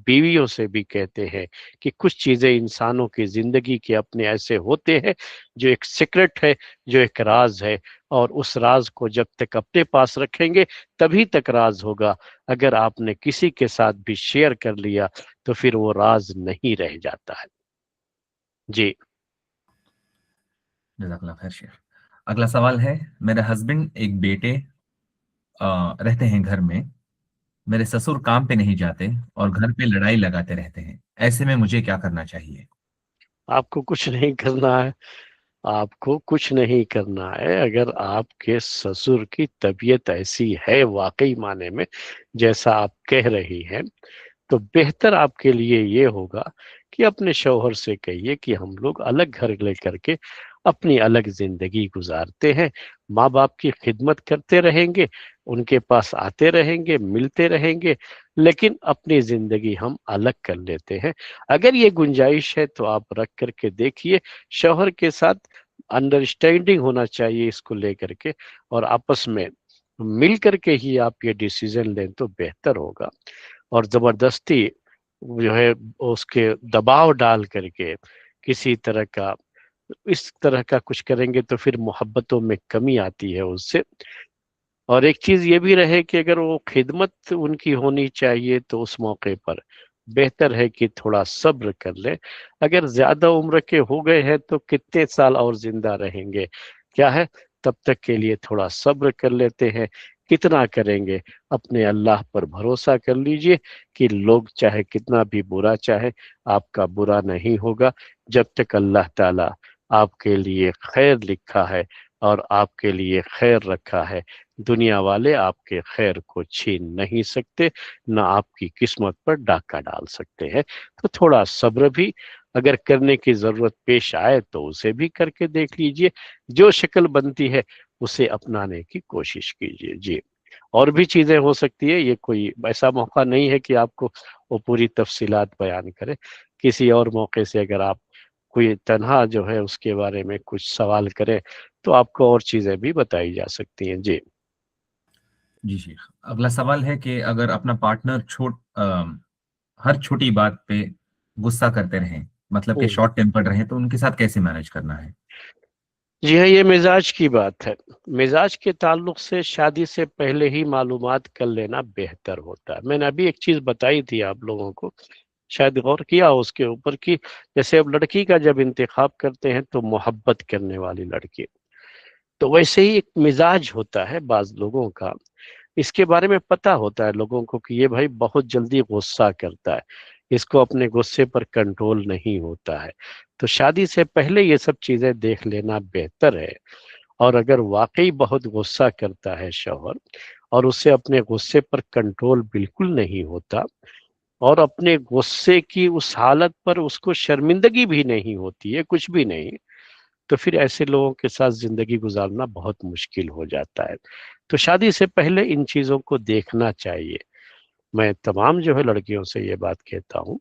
بیویوں سے بھی کہتے ہیں، کہ کچھ چیزیں انسانوں کی زندگی کے اپنے ایسے ہوتے ہیں جو ایک سیکرٹ ہے، جو ایک راز ہے، और उस राज को जब तक अपने पास रखेंगे तभी तक राज होगा। अगर आपने किसी के साथ भी शेयर कर लिया तो फिर वो राज नहीं रह जाता है। जी। जज़ाकल्लाह खैर शेख। अगला सवाल है, मेरे हस्बैंड एक बेटे रहते हैं घर में, मेरे ससुर काम पे नहीं जाते और घर पे लड़ाई लगाते रहते हैं, ऐसे में मुझे क्या करना चाहिए? आपको कुछ नहीं करना है। आपको कुछ नहीं करना है। अगर आपके ससुर की तबीयत ऐसी है वाकई माने में जैसा आप कह रही हैं, तो बेहतर आपके लिए ये होगा कि अपने शौहर से कहिए कि हम लोग अलग घर लेकर के अपनी अलग जिंदगी गुजारते हैं। माँ बाप की खिदमत करते रहेंगे, उनके पास आते रहेंगे, मिलते रहेंगे, लेकिन अपनी जिंदगी हम अलग कर लेते हैं। अगर ये गुंजाइश है तो आप रख करके देखिए। शौहर के साथ अंडरस्टैंडिंग होना चाहिए इसको लेकर के, और आपस में मिल करके ही आप ये डिसीजन लें तो बेहतर होगा। और जबरदस्ती जो है उसके दबाव डाल करके किसी तरह का इस तरह का कुछ करेंगे तो फिर मोहब्बतों में कमी आती है उससे। और एक चीज ये भी रहे कि अगर वो खिदमत उनकी होनी चाहिए तो उस मौके पर बेहतर है कि थोड़ा सब्र कर ले। अगर ज्यादा उम्र के हो गए हैं तो कितने साल और जिंदा रहेंगे, क्या है, तब तक के लिए थोड़ा सब्र कर लेते हैं। कितना करेंगे, अपने अल्लाह पर भरोसा कर लीजिए कि लोग चाहे कितना भी बुरा चाहे, आपका बुरा नहीं होगा जब तक अल्लाह ताला आपके लिए खैर लिखा है और आपके लिए खैर रखा है। दुनिया वाले आपके खैर को छीन नहीं सकते, ना आपकी किस्मत पर डाका डाल सकते हैं। तो थोड़ा सब्र भी अगर करने की जरूरत पेश आए तो उसे भी करके देख लीजिए। जो शक्ल बनती है उसे अपनाने की कोशिश कीजिए। जी। और भी चीजें हो सकती है, ये कोई ऐसा मौका नहीं है कि आपको वो पूरी तफसीलात बयान करें। किसी और मौके से अगर आप कोई तनहा जो है उसके बारे में कुछ सवाल करें तो आपको और चीजें भी बताई जा सकती हैं। जी। जी शेख। अगला सवाल है कि अगर अपना पार्टनर हर छोटी बात पे गुस्सा करते रहें, मतलब कि हम्म। शॉर्ट टेम्पर्ड रहे, तो उनके साथ कैसे मैनेज करना है? जी हाँ, ये मिजाज की बात है। मिजाज के ताल्लुक से शादी से पहले ही मालूमात कर लेना बेहतर होता है। मैंने अभी एक चीज बताई थी आप लोगों को, शायद गौर किया हो उसके ऊपर, कि जैसे अब लड़की का जब इंतखाब करते हैं तो मोहब्बत करने वाली लड़की, तो वैसे ही एक मिजाज होता है बाज लोगों का। इसके बारे में पता होता है लोगों को कि ये भाई बहुत जल्दी गुस्सा करता है, इसको अपने गुस्से पर कंट्रोल नहीं होता है। तो शादी से पहले ये सब चीजें देख लेना बेहतर है। और अगर वाकई बहुत गुस्सा करता है शौहर और उसे अपने गुस्से पर कंट्रोल बिल्कुल नहीं होता, और अपने गुस्से की उस हालत पर उसको शर्मिंदगी भी नहीं होती है, कुछ भी नहीं, तो फिर ऐसे लोगों के साथ जिंदगी गुजारना बहुत मुश्किल हो जाता है। तो शादी से पहले इन चीजों को देखना चाहिए। मैं तमाम जो है लड़कियों से ये बात कहता हूँ,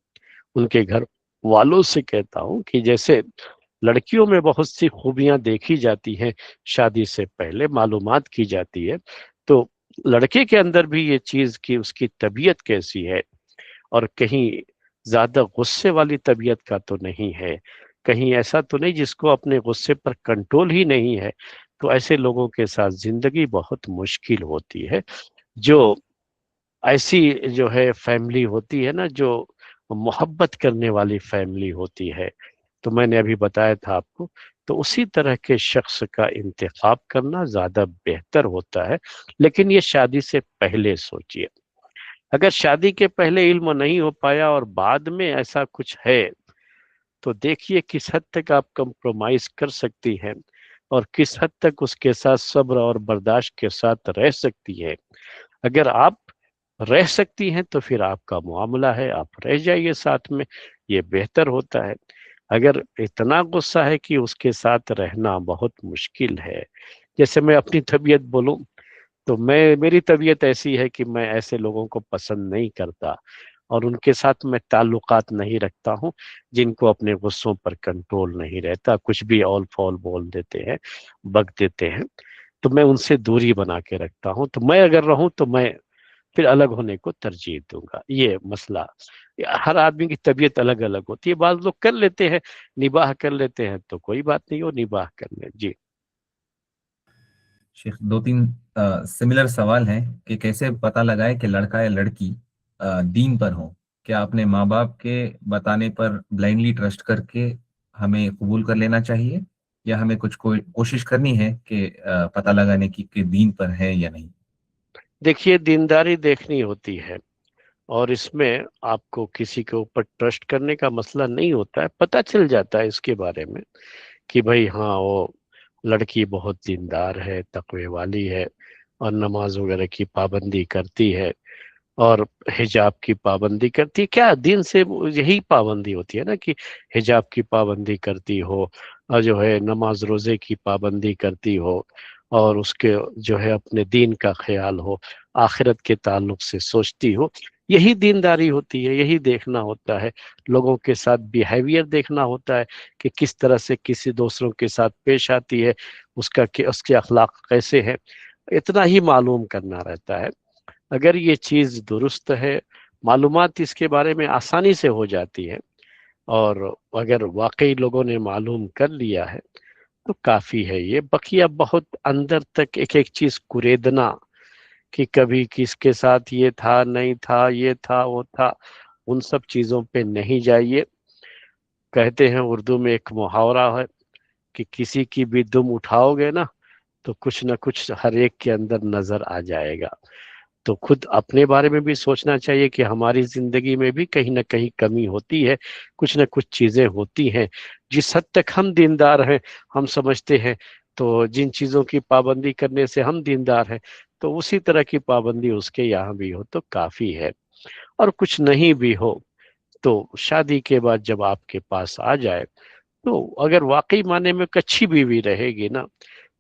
उनके घर वालों से कहता हूँ कि जैसे लड़कियों में बहुत सी खूबियां देखी जाती हैं, शादी से पहले मालूमात की जाती है, तो लड़के के अंदर भी ये चीज कि उसकी तबीयत कैसी है, और कहीं ज्यादा गुस्से वाली तबीयत का तो नहीं है, कहीं ऐसा तो नहीं जिसको अपने गुस्से पर कंट्रोल ही नहीं है। तो ऐसे लोगों के साथ जिंदगी बहुत मुश्किल होती है। जो ऐसी जो है फैमिली होती है ना, जो मोहब्बत करने वाली फैमिली होती है, तो मैंने अभी बताया था आपको, तो उसी तरह के शख्स का इंतखाब करना ज्यादा बेहतर होता है। लेकिन ये शादी से पहले सोचिए। अगर शादी के पहले इल्म नहीं हो पाया और बाद में ऐसा कुछ है, तो देखिए किस हद तक आप कंप्रोमाइज कर सकती हैं और किस हद तक उसके साथ सब्र और बर्दाश्त के साथ रह सकती है। अगर आप रह सकती हैं तो फिर आपका मामला है, आप रह जाइए साथ में, ये बेहतर होता है। अगर इतना गुस्सा है कि उसके साथ रहना बहुत मुश्किल है, जैसे मैं अपनी तबीयत बोलूं, तो मेरी तबीयत ऐसी है कि मैं ऐसे लोगों को पसंद नहीं करता और उनके साथ मैं ताल्लुकात नहीं रखता हूँ जिनको अपने गुस्सों पर कंट्रोल नहीं रहता, कुछ भी ऑल फॉल बोल देते हैं, बक देते हैं। तो मैं उनसे दूरी बना के रखता हूँ। तो मैं अगर रहूं तो मैं फिर अलग होने को तरजीह दूंगा। ये मसला, हर आदमी की तबीयत अलग अलग होती है। बाज लोग कर लेते हैं, निबाह कर लेते हैं, तो कोई बात नहीं, वो निबाह कर ले। जी। शेख, दो तीन सिमिलर सवाल हैं कि कैसे पता लगाए कि लड़का या लड़की दीन पर हो। क्या अपने माँ बाप के बताने पर ब्लाइंडली ट्रस्ट करके हमें कबूल कर लेना चाहिए, या हमें कुछ कोई कोशिश करनी है कि पता लगाने की कि दीन पर है या नहीं? देखिए, दीनदारी देखनी होती है, और इसमें आपको किसी के ऊपर ट्रस्ट करने का मसला नहीं होता है। पता चल जाता है इसके बारे में कि भाई हाँ, वो लड़की बहुत दीनदार है, तकवे वाली है, और नमाज वगैरह की पाबंदी करती है, और हिजाब की पाबंदी करती है। क्या दिन से यही पाबंदी होती है ना, कि हिजाब की पाबंदी करती हो, और जो है नमाज रोजे की पाबंदी करती हो, और उसके जो है अपने दीन का ख्याल हो, आखिरत के ताल्लुक से सोचती हो। यही दीनदारी होती है, यही देखना होता है। लोगों के साथ बिहेवियर देखना होता है कि किस तरह से किसी दूसरों के साथ पेश आती है, उसके अखलाक कैसे हैं, इतना ही मालूम करना रहता है। अगर ये चीज दुरुस्त है, मालूमात इसके बारे में आसानी से हो जाती है, और अगर वाकई लोगों ने मालूम कर लिया है तो काफी है। ये बकिया बहुत अंदर तक एक एक चीज कुरेदना, कि कभी किसके साथ ये था, नहीं था, ये था, वो था, उन सब चीजों पे नहीं जाइए। कहते हैं उर्दू में एक मुहावरा है कि किसी की भी दुम उठाओगे ना, तो कुछ ना कुछ हर एक के अंदर नजर आ जाएगा। तो खुद अपने बारे में भी सोचना चाहिए कि हमारी जिंदगी में भी कहीं ना कहीं कमी होती है, कुछ ना कुछ चीजें होती हैं। जिस हद तक हम दीनदार हैं, हम समझते हैं, तो जिन चीजों की पाबंदी करने से हम दीनदार हैं, तो उसी तरह की पाबंदी उसके यहाँ भी हो तो काफी है। और कुछ नहीं भी हो, तो शादी के बाद जब आपके पास आ जाए, तो अगर वाकई माने में एक अच्छी बीवी रहेगी ना,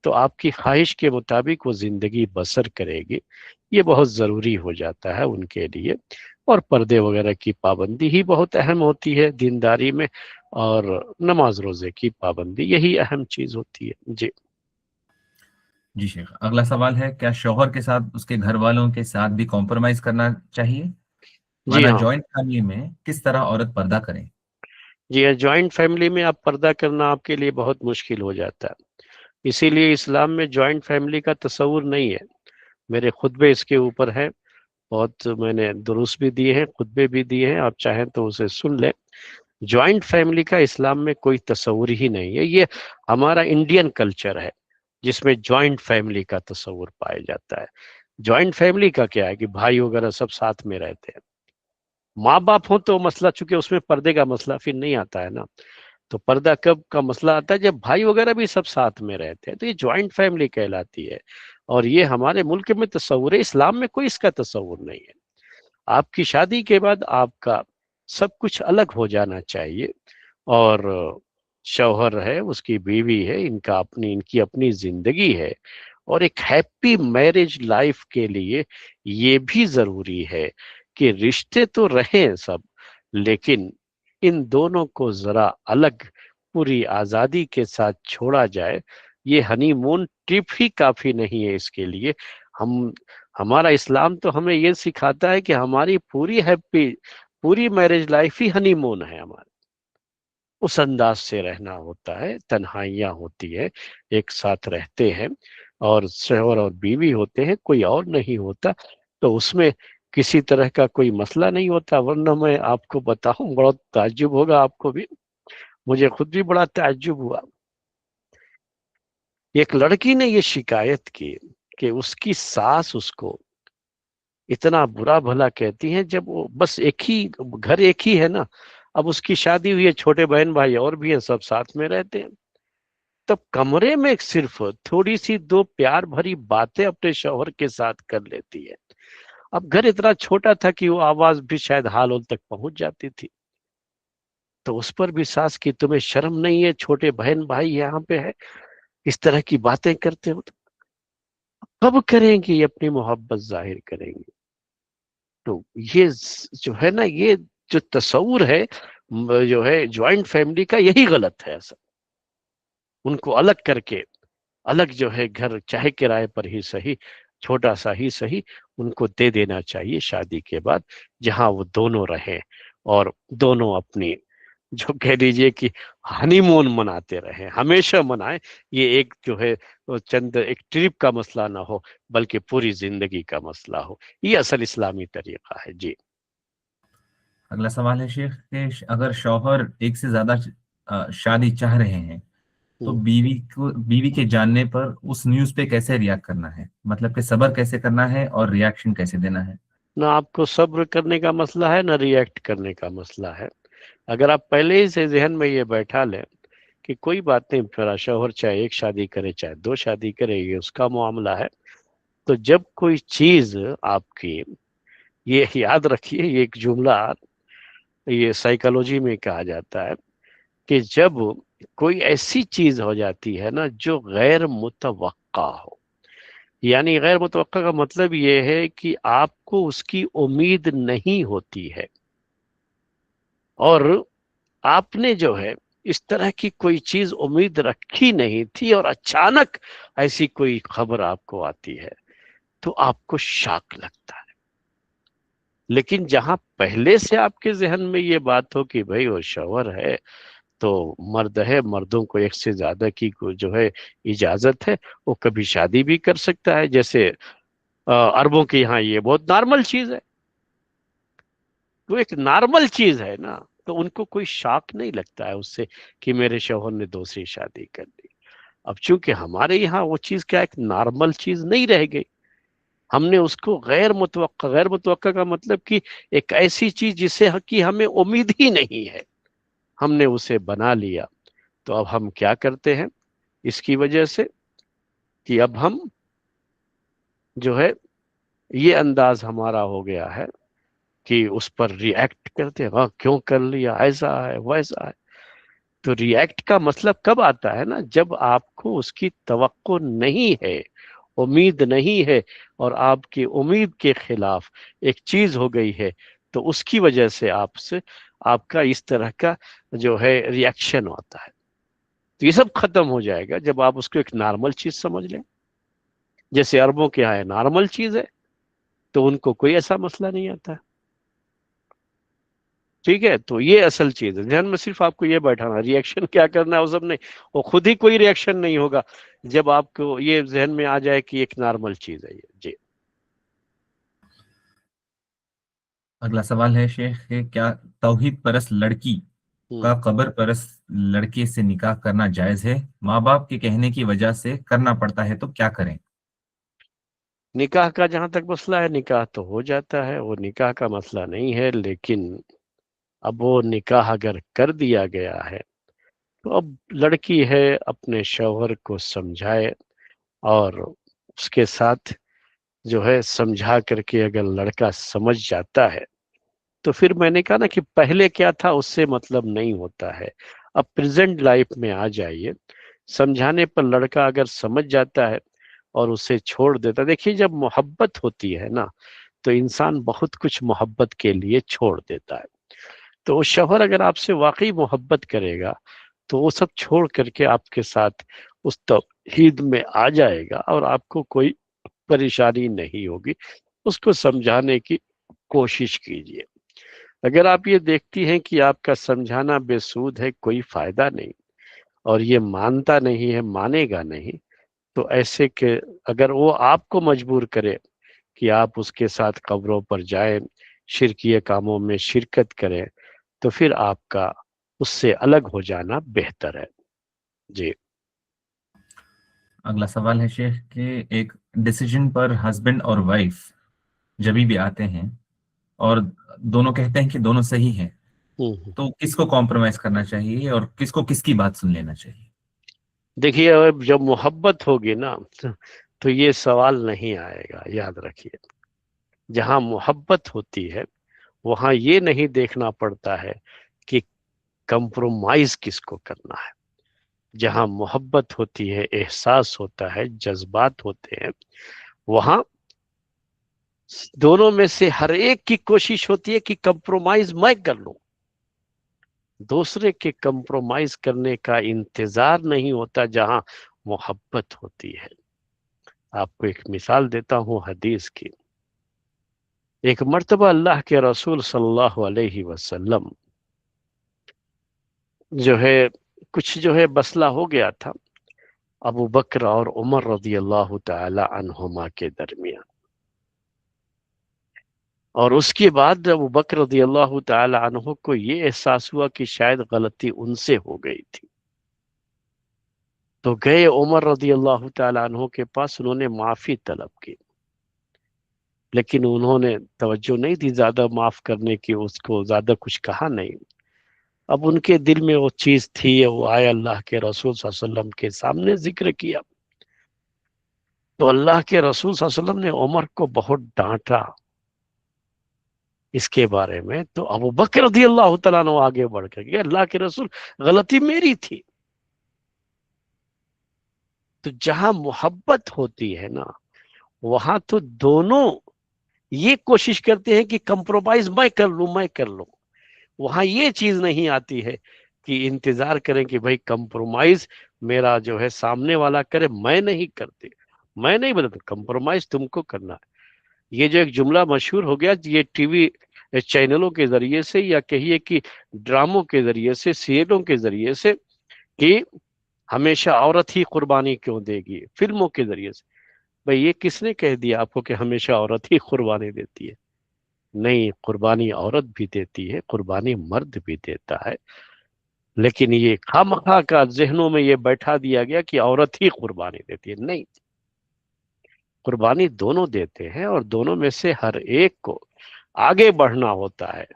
तो आपकी ख्वाहिश के मुताबिक वो जिंदगी बसर करेगी। ये बहुत जरूरी हो जाता है उनके लिए। और पर्दे वगैरह की पाबंदी ही बहुत अहम होती है दीनदारी में, और नमाज रोजे की पाबंदी, यही अहम चीज होती है जी। जी शेख, अगला सवाल है, क्या शौहर के साथ उसके घर वालों के साथ भी कॉम्प्रोमाइज करना चाहिए? जी माना हाँ। जॉइंट फैमिली में किस तरह औरत पर्दा करे? जी हाँ, जॉइंट फैमिली में आप पर्दा करना आपके लिए बहुत मुश्किल हो जाता है। इसीलिए इस्लाम में जॉइंट फैमिली का तस्वुर नहीं है। मेरे खुतबे इसके ऊपर है, बहुत मैंने दुरूस भी दिए हैं, खुतबे भी दिए हैं, आप चाहें तो उसे सुन लें। जॉइंट फैमिली का इस्लाम में कोई तस्वुर ही नहीं है। ये हमारा इंडियन कल्चर है जिसमें जॉइंट फैमिली का तस्वुर पाया जाता है। जॉइंट फैमिली का क्या है कि भाई वगैरह सब साथ में रहते हैं। माँ बाप हो तो मसला, चूंकि उसमें पर्दे का मसला फिर नहीं आता है ना। तो पर्दा कब का मसला आता है, जब भाई वगैरह भी सब साथ में रहते हैं, तो ये जॉइंट फैमिली कहलाती है। और ये हमारे मुल्क में तस्वुर है, इस्लाम में कोई इसका तस्वुर नहीं है। आपकी शादी के बाद आपका सब कुछ अलग हो जाना चाहिए। और शौहर है, उसकी बीवी है, इनकी अपनी जिंदगी है। और एक हैप्पी मैरिज लाइफ के लिए ये भी जरूरी है कि रिश्ते तो रहें सब, लेकिन इन दोनों को जरा अलग, पूरी आजादी के साथ छोड़ा जाए। ये हनीमून ट्रिप ही काफी नहीं है इसके लिए। हम हमारा इस्लाम तो हमें ये सिखाता है कि हमारी पूरी मैरिज लाइफ ही हनीमून है हमारा। उस अंदाज से रहना होता है, तन्हाइयाँ होती है, एक साथ रहते हैं, और शौहर और बीवी होते हैं, कोई और नहीं होता। तो उसमें किसी तरह का कोई मसला नहीं होता। वरना मैं आपको बताऊं, बड़ा ताज्जुब होगा आपको भी, मुझे खुद भी बड़ा ताज्जुब हुआ। एक लड़की ने ये शिकायत की कि उसकी सास उसको इतना बुरा भला कहती हैं, जब वो बस एक ही घर, एक ही है ना। अब उसकी शादी हुई है, छोटे बहन भाई और भी हैं, सब साथ में रहते हैं। तब कमरे में सिर्फ थोड़ी सी दो प्यार भरी बातें अपने शौहर के साथ कर लेती है। अब घर इतना छोटा था कि वो आवाज भी शायद हाल होल तक पहुंच जाती थी। तो उस पर भी सास की, तुम्हें शर्म नहीं है, छोटे बहन भाई यहाँ पे है, इस तरह की बातें करते हो? तो कब करेंगे ये अपनी मोहब्बत जाहिर करेंगे? तो ये जो है ना, ये जो तस्वुर है जो है ज्वाइंट फैमिली का, यही गलत है असल। उनको अलग करके, अलग जो है घर, चाहे किराए पर ही सही, छोटा सा ही सही, उनको दे देना चाहिए शादी के बाद, जहां वो दोनों रहें, और दोनों अपनी जो कह दीजिए कि हनीमून मनाते रहे, हमेशा मनाएं। ये एक जो है वो चंद एक ट्रिप का मसला ना हो, बल्कि पूरी जिंदगी का मसला हो। ये असल इस्लामी तरीका है। जी। अगला सवाल है शेख कि अगर शौहर एक से ज्यादा शादी चाह रहे हैं तो हम्म। बीवी के जानने पर उस न्यूज पे कैसे रिएक्ट करना है, मतलब कि सब्र कैसे करना है और रिएक्शन कैसे देना है? ना आपको सब्र करने का मसला है, ना रिएक्ट करने का मसला है। अगर आप पहले ही से जहन में ये बैठा लें कि कोई बात नहीं, फिर शौहर चाहे एक शादी करे चाहे दो शादी करे, ये उसका मामला है। तो जब कोई चीज आपकी, ये याद रखिए, ये एक जुमला ये साइकोलॉजी में कहा जाता है कि जब कोई ऐसी चीज हो जाती है ना जो गैर मुतवक्का हो, यानी गैर मुतवक्का का मतलब ये है कि आपको उसकी उम्मीद नहीं होती है, और आपने जो है इस तरह की कोई चीज उम्मीद रखी नहीं थी, और अचानक ऐसी कोई खबर आपको आती है, तो आपको शॉक लगता है। लेकिन जहां पहले से आपके जहन में ये बात हो कि भाई वो शौहर है, तो मर्द है, मर्दों को एक से ज्यादा की जो है इजाजत है, वो कभी शादी भी कर सकता है। जैसे अरबों के यहाँ ये बहुत नॉर्मल चीज है, तो एक नॉर्मल चीज है ना, तो उनको कोई शॉक नहीं लगता है उससे कि मेरे शौहर ने दूसरी शादी कर दी। अब चूंकि हमारे यहाँ वो चीज क्या एक नॉर्मल चीज नहीं रह गई, हमने उसको गैर मुतवक्का का मतलब कि एक ऐसी चीज जिसे कि हमें उम्मीद ही नहीं है, हमने उसे बना लिया। तो अब हम क्या करते हैं इसकी वजह से, कि अब हम जो है ये अंदाज हमारा हो गया है कि उस पर रिएक्ट करते हैं, हाँ क्यों कर लिया, ऐसा है वैसा है। तो रिएक्ट का मतलब कब आता है ना, जब आपको उसकी तवक्को नहीं है, उम्मीद नहीं है, और आपकी उम्मीद के खिलाफ एक चीज हो गई है, तो उसकी वजह से आपसे आपका इस तरह का जो है रिएक्शन होता है। तो ये सब खत्म हो जाएगा जब आप उसको एक नॉर्मल चीज समझ लें। जैसे अरबों के यहाँ है, नॉर्मल चीज है, तो उनको कोई ऐसा मसला नहीं आता है। ठीक है, तो ये असल चीज है। ध्यान में सिर्फ आपको ये बैठाना, रिएक्शन क्या करना है वो सब नहीं, वो खुद ही कोई रिएक्शन नहीं होगा जब आपको ये जहन में आ जाए कि एक नॉर्मल चीज है ये। जी। अगला सवाल है शेख कि क्या तौहीद परस्त लड़की हम्म। का कब्र परस्त लड़के से निकाह करना जायज है? माँ बाप के कहने की वजह से करना पड़ता है तो क्या करें? निकाह का जहां तक मसला है, निकाह तो हो जाता है, वो निकाह का मसला नहीं है। लेकिन अब वो निकाह अगर कर दिया गया है, तो अब लड़की है अपने शौहर को समझाए, और उसके साथ जो है समझा करके अगर लड़का समझ जाता है, तो फिर मैंने कहा ना कि पहले क्या था उससे मतलब नहीं होता है। अब प्रेजेंट लाइफ में आ जाइए, समझाने पर लड़का अगर समझ जाता है और उसे छोड़ देता, देखिए जब मोहब्बत होती है ना, तो इंसान बहुत कुछ मोहब्बत के लिए छोड़ देता है। तो वो शौहर अगर आपसे वाकई मोहब्बत करेगा, तो वो सब छोड़ करके आपके साथ उस तौहीद में आ जाएगा, और आपको कोई परेशानी नहीं होगी। उसको समझाने की कोशिश कीजिए। अगर आप ये देखती हैं कि आपका समझाना बेसूद है, कोई फायदा नहीं, और ये मानता नहीं है, मानेगा नहीं, तो ऐसे के अगर वो आपको मजबूर करे कि आप उसके साथ कब्रों पर जाएं, शिरकीय कामों में शिरकत करें, तो फिर आपका उससे अलग हो जाना बेहतर है। जी। अगला सवाल है शेख कि एक डिसीजन पर हस्बैंड और वाइफ जब भी आते हैं और दोनों कहते हैं कि दोनों सही हैं, हम्म। तो किसको कॉम्प्रोमाइज करना चाहिए और किसको किसकी बात सुन लेना चाहिए? देखिए, अब जब मोहब्बत होगी ना, तो ये सवाल नहीं आएगा, याद रखिए। जहां मोहब्बत होती है, वहां ये नहीं देखना पड़ता है कि कंप्रोमाइज किसको करना है। जहां मोहब्बत होती है, एहसास होता है, जज्बात होते हैं, वहां दोनों में से हर एक की कोशिश होती है कि कंप्रोमाइज मैं कर लूं। दूसरे के कंप्रोमाइज करने का इंतजार नहीं होता जहां मोहब्बत होती है। आपको एक मिसाल देता हूं हदीस की। एक मर्तबा अल्लाह के रसूल सल्लल्लाहु अलैहि वसल्लम जो है कुछ जो है मसला हो गया था अबू बकर और उमर रजी अल्लाह तआला अन्हुमा के दरमियान। और उसके बाद अबू बकर रजी अल्लाह तआला अन्हु को ये एहसास हुआ कि शायद गलती उनसे हो गई थी, तो गए उमर रजी अल्लाह तआला अन्हु के पास, उन्होंने माफी तलब की। लेकिन उन्होंने तवज्जो नहीं दी ज्यादा माफ करने की, उसको ज्यादा कुछ कहा नहीं। अब उनके दिल में वो चीज थी, वो आए अल्लाह के रसूल सल्लल्लाहु अलैहि वसल्लम के सामने जिक्र किया, तो अल्लाह के रसूल सल्लल्लाहु अलैहि वसल्लम ने उमर को बहुत डांटा इसके बारे में। तो अबू बकर रज़ी अल्लाह तआला अन्हु आगे बढ़ कर के, अल्लाह के रसूल गलती मेरी थी। तो जहां मोहब्बत होती है ना, वहां तो दोनों ये कोशिश करते हैं कि कंप्रोमाइज मैं कर लूं, मैं कर लूं। वहां ये चीज नहीं आती है कि इंतजार करें कि भाई कंप्रोमाइज मेरा जो है सामने वाला करे, मैं नहीं करते, मैं नहीं बदलता, कंप्रोमाइज तुमको करना है। ये जो एक जुमला मशहूर हो गया, ये टीवी चैनलों के जरिए से, या कहिए कि ड्रामों के जरिए से, सीरियलों के जरिए से, कि हमेशा औरत ही कुर्बानी क्यों देगी, फिल्मों के जरिए से। भाई ये किसने कह दिया आपको कि हमेशा औरत ही कुर्बानी देती है? नहीं, कुर्बानी औरत भी देती है, कुर्बानी मर्द भी देता है। लेकिन ये खामखा का जहनों में ये बैठा दिया गया कि औरत ही कुर्बानी देती है। नहीं, कुर्बानी दोनों देते हैं, और दोनों में से हर एक को आगे बढ़ना होता है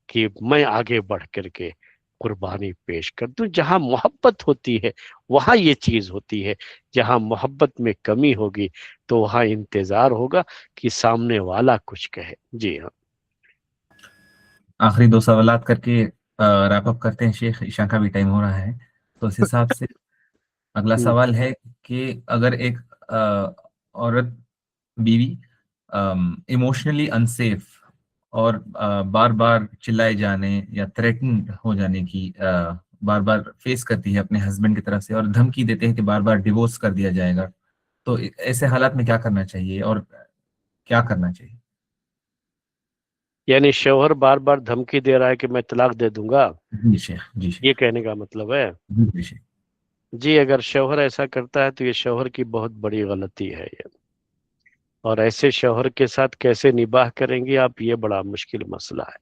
कि मैं आगे बढ़ करके कुर्बानी पेश कर दूं। जहां मोहब्बत होती है वहां ये चीज होती है। जहां मोहब्बत में कमी होगी तो वहां इंतजार होगा कि सामने वाला कुछ कहे। जी हाँ। आखिरी दो सवालात करके रैप अप करते हैं शेख, ईशा का भी टाइम हो रहा है। तो उस हिसाब से अगला हम्म। सवाल है कि अगर एक औरत, बीवी, इमोशनली अनसेफ और बार बार चिल्लाए जाने या थ्रेटन हो जाने की बार बार फेस करती है अपने हस्बैंड की तरफ से, और धमकी देते हैं कि बार बार डिवोर्स कर दिया जाएगा, तो ऐसे हालात में क्या करना चाहिए और क्या करना चाहिए? यानी शौहर बार बार धमकी दे रहा है कि मैं तलाक दे दूंगा, जी शेख, जी शेख, ये कहने का मतलब है? जी शेख। जी, अगर शौहर ऐसा करता है तो ये शौहर की बहुत बड़ी गलती है ये। और ऐसे शौहर के साथ कैसे निबाह करेंगे आप, ये बड़ा मुश्किल मसला है।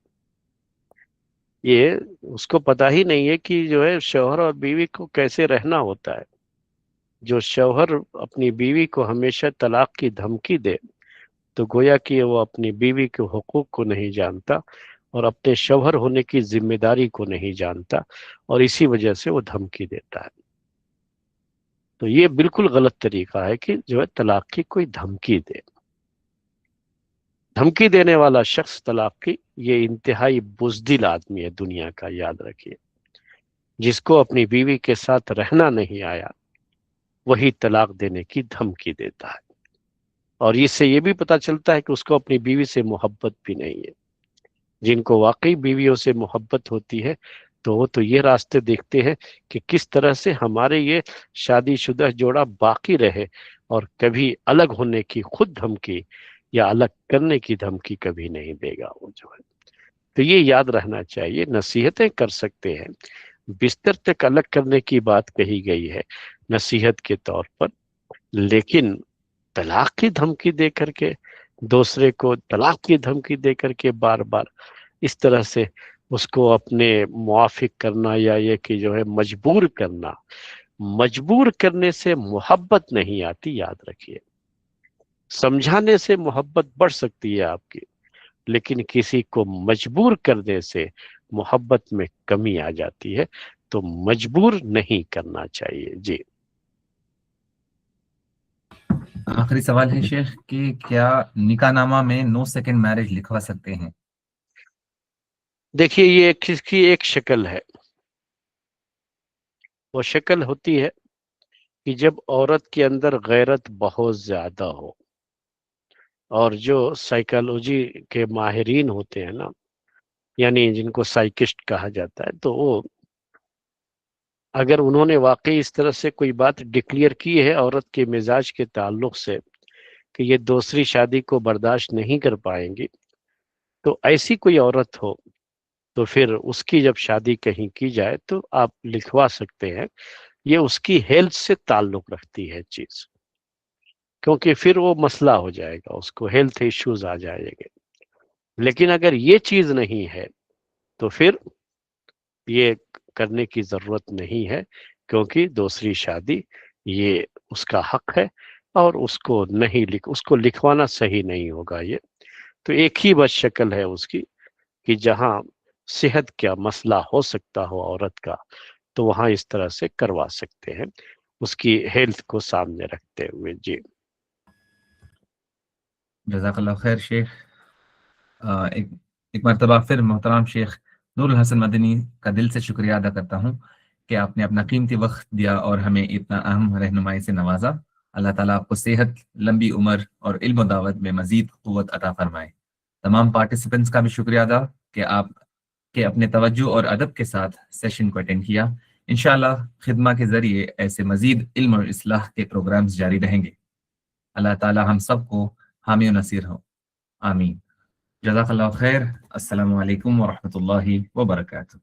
ये उसको पता ही नहीं है कि जो है शौहर और बीवी को कैसे रहना होता है। जो शौहर अपनी बीवी को हमेशा तलाक की धमकी दे, तो गोया कि वो अपनी बीवी के हुकूक को नहीं जानता, और अपने शौहर होने की जिम्मेदारी को नहीं जानता, और इसी वजह से वो धमकी देता है। तो ये बिल्कुल गलत तरीका है कि जो है तलाक की कोई धमकी दे। धमकी देने वाला शख्स तलाक की, ये इंतहाई बुज़दिल आदमी है दुनिया का, याद रखिए। जिसको अपनी बीवी के साथ रहना नहीं आया, वही तलाक देने की धमकी देता है। और इससे ये भी पता चलता है कि उसको अपनी बीवी से मोहब्बत भी नहीं है। जिनको वाकई बीवियों से मोहब्बत होती है, तो वो तो ये रास्ते देखते हैं कि किस तरह से हमारे ये शादीशुदा जोड़ा बाकी रहे, और कभी अलग होने की खुद धमकी या अलग करने की धमकी कभी नहीं देगा वो जो है। तो ये याद रहना चाहिए। नसीहतें कर सकते हैं, बिस्तर तक अलग करने की बात कही गई है नसीहत के तौर पर, लेकिन तलाक की धमकी दे करके, दूसरे को तलाक की धमकी दे करके बार बार इस तरह से उसको अपने मुआफिक करना, या ये कि जो है मजबूर करना, मजबूर करने से मोहब्बत नहीं आती, याद रखिए। समझाने से मोहब्बत बढ़ सकती है आपकी, लेकिन किसी को मजबूर करने से मोहब्बत में कमी आ जाती है। तो मजबूर नहीं करना चाहिए। जी। आखिरी सवाल है शेख कि क्या निकाहनामा में नो सेकंड मैरिज लिखवा सकते हैं? देखिए, ये किसकी एक शक्ल है। वो शक्ल होती है कि जब औरत के अंदर गैरत बहुत ज्यादा हो, और जो साइकोलॉजी के माहिरीन होते हैं ना, यानी जिनको साइकिस्ट कहा जाता है, तो वो अगर उन्होंने वाकई इस तरह से कोई बात डिक्लेयर की है औरत के मिजाज के ताल्लुक से कि ये दूसरी शादी को बर्दाश्त नहीं कर पाएंगी, तो ऐसी कोई औरत हो تو پھر اس کی جب شادی کہیں کی جائے تو آپ لکھوا سکتے ہیں، یہ اس کی ہیلتھ سے تعلق رکھتی ہے چیز، کیونکہ پھر وہ مسئلہ ہو جائے گا، اس کو ہیلتھ ایشوز آ جائیں گے۔ لیکن اگر یہ چیز نہیں ہے تو پھر یہ کرنے کی ضرورت نہیں ہے، کیونکہ دوسری شادی یہ اس کا حق ہے، اور اس کو لکھوانا صحیح نہیں ہوگا۔ یہ تو ایک ہی بس شکل ہے اس کی کہ جہاں صحت کا مسئلہ ہو سکتا ہو عورت کا، تو وہاں اس طرح سے کروا سکتے ہیں، اس کی ہیلتھ کو سامنے رکھتے ہوئے۔ جی جزاک اللہ خیر شیخ۔ ایک مرتبہ پھر محترم شیخ نور الحسن مدنی کا دل سے شکریہ ادا کرتا ہوں کہ آپ نے اپنا قیمتی وقت دیا اور ہمیں اتنا اہم رہنمائی سے نوازا۔ اللہ تعالیٰ آپ کو صحت، لمبی عمر اور علم و دعوت میں مزید قوت عطا فرمائے۔ تمام پارٹیسپینٹس کا بھی شکریہ ادا کہ آپ کے اپنے توجہ اور ادب کے ساتھ سیشن کو اٹینڈ کیا۔ انشاءاللہ خدمہ کے ذریعے ایسے مزید علم اور اصلاح کے پروگرامز جاری رہیں گے۔ اللہ تعالیٰ ہم سب کو حامی و نصیر ہو، آمین۔ جزاک اللہ خیر۔ السلام علیکم ورحمۃ اللہ وبرکاتہ۔